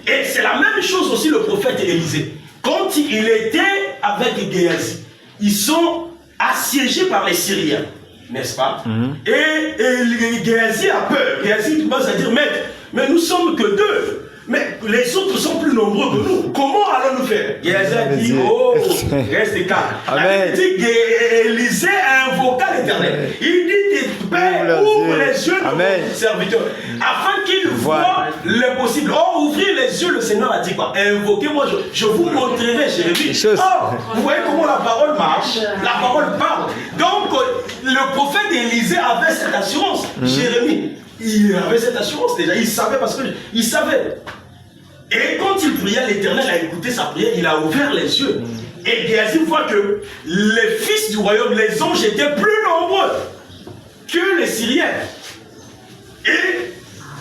Et c'est la même chose aussi le prophète Élisée. Quand il était avec Géasi, ils sont assiégés par les Syriens, n'est-ce pas? Et Géasi a peur. Géasi commence à dire, mais nous sommes que deux. Mais les autres sont plus nombreux que nous. Comment allons-nous faire? Géasi a dit, reste calme. Amen. Il dit qu'Élisée invoqua l'Éternel. Il dit, Père, ouvre les yeux de mon serviteur, afin qu'il voit le possible. Ouvrir les yeux, le Seigneur a dit quoi? Invoquez-moi, je vous montrerai, Jérémie. Vous voyez comment la parole marche? La parole parle. Donc, le prophète Élisée avait cette assurance. Jérémie, il avait cette assurance déjà. Il savait parce qu'il savait. Et quand il priait, l'Éternel a écouté sa prière, il a ouvert les yeux. Et Géasi voit que les fils du royaume, les anges étaient plus nombreux que les Syriens. Et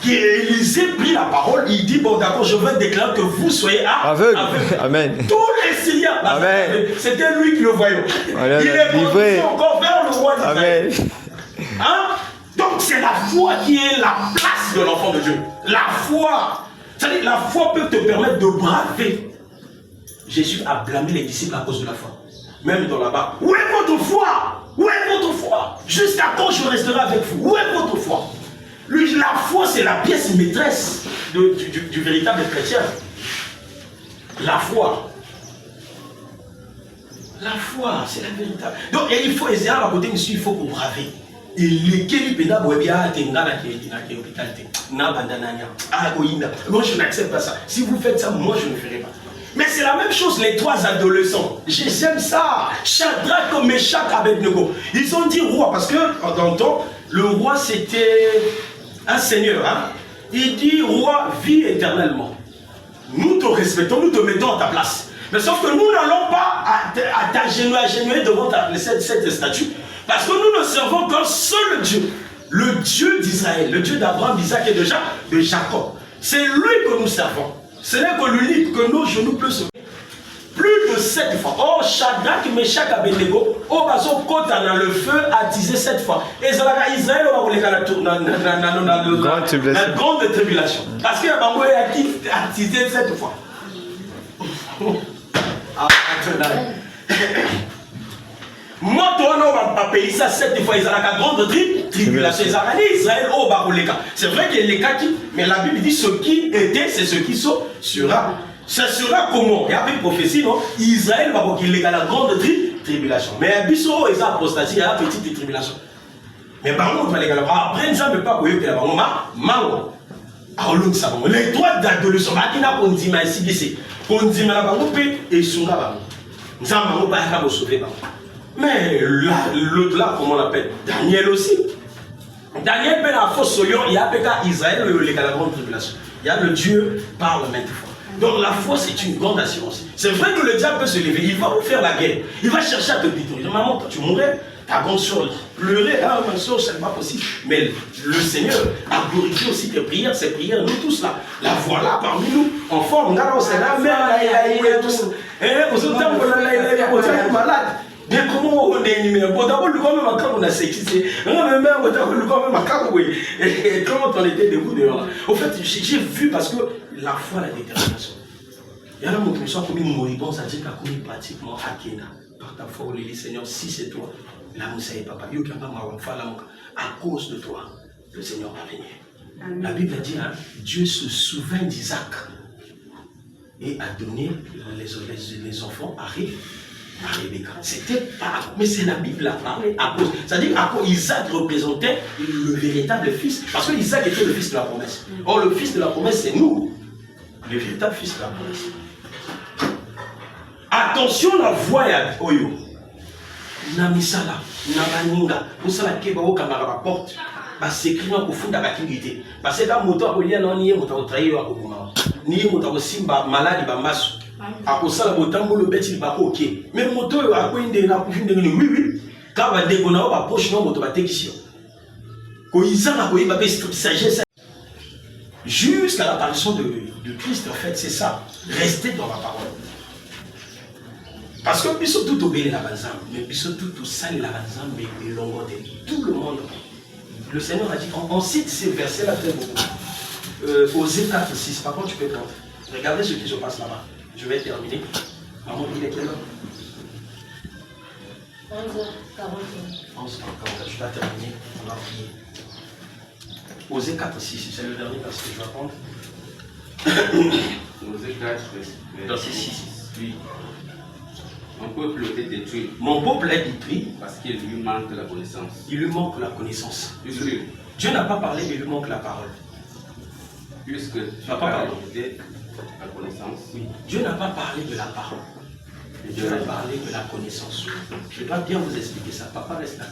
Élisée prit la parole, il dit, bon d'accord, je veux déclarer que vous soyez aveugles. Amen. Tous les Syriens, c'était lui qui le voyait. Voilà, il est conduit encore vers le roi d'Israël. Donc c'est la foi qui est la place de l'enfant de Dieu. La foi. C'est-à-dire la foi peut te permettre de braver. Jésus a blâmé les disciples à cause de la foi. Même dans là-bas. Où est votre foi? Où est votre foi? Jusqu'à quand je resterai avec vous? Où est votre foi? Lui, la foi, c'est la pièce maîtresse du véritable chrétien. La foi. La foi, c'est la véritable. Donc, et il faut essayer à côté, monsieur, il faut qu'on brave. Et les Kélipéna, moi je n'accepte pas ça. Si vous faites ça, moi je ne ferai pas. Mais c'est la même chose, les trois adolescents. J'aime ça. Shadrach, Meshach, Abednego. Ils ont dit roi, parce que, dans le temps, le roi c'était un seigneur. Hein? Il dit roi, vis éternellement. Nous te respectons, nous te mettons à ta place. Mais sauf que nous n'allons pas à t'agenouiller devant cette statue. Parce que nous ne servons qu'un seul Dieu. Le Dieu d'Israël, le Dieu d'Abraham, d'Isaac et de Jacob. C'est lui que nous servons. Ce n'est que l'unique que nos genoux peuvent se mettre. Plus de 7 fois. Oh, Shadrach, Meshach, Abednego, oh, bazo kota dans le feu attisé 7 fois. Et Israël va la grande tribulation. Parce qu'il y a attisé 7 fois. Moi, toi, on va payer ça 7 fois. Ils ont la grande tribulation. Ils ont Israël au Barouleka. C'est vrai qu'il y a les cas qui. Mais la Bible dit ce qui était, c'est ce qui sera. Ça sera comment? Il y a une prophétie, non? Israël va avoir la grande tribulation. Mais Bisso, ils ont apostasie, il y a une petite tribulation. Mais par contre, après, ils ne pas que la mango. Les trois d'adolescents, on dit, mais si, on dit, mais et Sunga, nous avons pas sauver. Mais l'autre là, comment on l'appelle? Daniel aussi. Daniel, ben la fausse lion, il y a Israël, la grande tribulation. Il y a le Dieu parle maintes fois. Donc la foi, c'est une grande assurance. C'est vrai que le diable peut se lever, il va vous faire la guerre. Il va chercher à te détruire. Maman, quand tu mourrais, ta grande soeur pleurait, ah ma soeur, c'est pas possible. Mais le Seigneur a glorifié aussi tes prières, ses prières, nous tous là. La voilà parmi nous, en forme, là, c'est la mère, là, il est tous. Et vous êtes malade. Mais comment on est animé? Bon, d'abord, le corps même quand on a sexisé. Non, mais même, le corps même quand oui. Et comment on était debout dehors. Au fait, j'ai vu parce que la foi, la détermination. Il y a un moment qui sont comme une moribond, ça dit qu'on est pratiquement Akena. Par ta foi, les Seigneur, si c'est toi, là, vous savez, papa, à cause de toi, le Seigneur va venir. La Bible a dit, hein, Dieu se souvint d'Isaac et a donné les enfants à Rebecca. C'était pas, mais c'est la Bible a parlé à cause. C'est-à-dire à cause Isaac représentait le véritable fils. Parce que Isaac était le fils de la promesse. Or, le fils de la promesse, c'est nous, le véritable fils de la promesse. Attention la voix ya Oyo. Namisala, Namaninga, Musala Keba Okamara porte. S'écrit dans le fond de la activité. Parce que quand moto a non ni moto trahi à Kokuma, ni moto simba malade bamasu. À cause ça la moto le bête il va ok. Mais moto a quoi inde na kufinde ni oui. Quand va dégonner va poche non moto va téquisio. Ko izana ko iba best sagesse. Jusqu'à l'apparition de Christ en fait c'est ça. Rester dans la parole. Parce que puis surtout obéir la banzam, mais puis surtout tout ça la banzam mais longo de tout le monde. Le Seigneur a dit, on cite ces versets-là très beaucoup. Osée 4, 6, par contre tu peux prendre. Regardez ce qui se passe là-bas. Je vais terminer. Maman, il est quelle heure? 11h40. 11h40, tu dois terminer. On va prier. Osée 4, 6, c'est le dernier verset que je vais prendre. Osée 4, verset 6. Oui. Mon peuple est détruit. Mon peuple est détruit. Parce qu'il lui manque la connaissance. Il lui manque la connaissance. Dieu n'a pas parlé, mais il lui manque la parole. Puisque tu n'as pas parlé de la connaissance. Oui. Dieu n'a pas parlé de la parole. Dieu a parlé de la connaissance. Je dois bien vous expliquer ça. Papa reste là.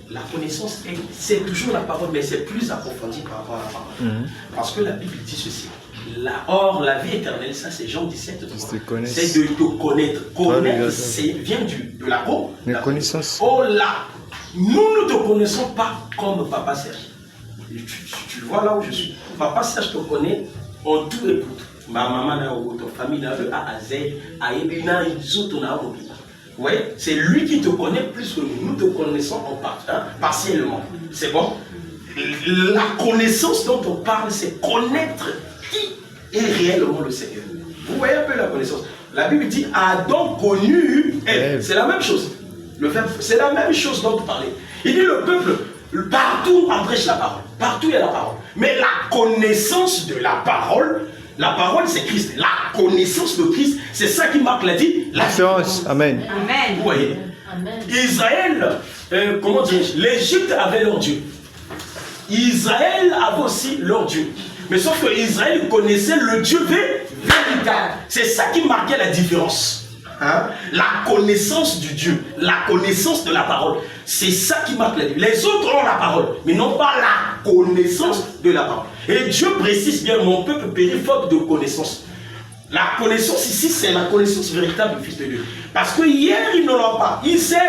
La connaissance, c'est toujours la parole, mais c'est plus approfondi par rapport à la parole. Parce que la Bible dit ceci. Or, la vie éternelle, ça c'est Jean 17, c'est de te connaître. Connaître, vient de la connaissance. Oh là, nous ne te connaissons pas comme Papa Serge. Tu vois là où je suis. Papa Serge te connaît en tout et pour tout. Ma maman, ta famille, de A à Z, à Ebina, oui, c'est lui qui te connaît plus que nous. Nous te connaissons en partiellement. C'est bon? La connaissance dont on parle, c'est connaître qui est réellement le Seigneur. Vous voyez un peu la connaissance. La Bible dit Adam connu Ève. C'est la même chose. C'est la même chose dont vous parlez. Il dit le peuple, partout on prêche la parole. Partout il y a la parole. Mais la connaissance de la parole c'est Christ. La connaissance de Christ, c'est ça qui marque la vie. La différence. Amen. Amen. Vous voyez. Amen. Israël, comment dire, l'Égypte avait leur Dieu. Israël avait aussi leur Dieu. Mais sauf que Israël connaissait le Dieu véritable. C'est ça qui marquait la différence. Hein? La connaissance du Dieu, la connaissance de la parole. C'est ça qui marque la différence. Les autres ont la parole, mais non pas la connaissance de la parole. Et Dieu précise bien, mon peuple périt faute de connaissance. La connaissance ici, c'est la connaissance véritable du Fils de Dieu. Parce que hier, ils ne l'ont pas. Il s'est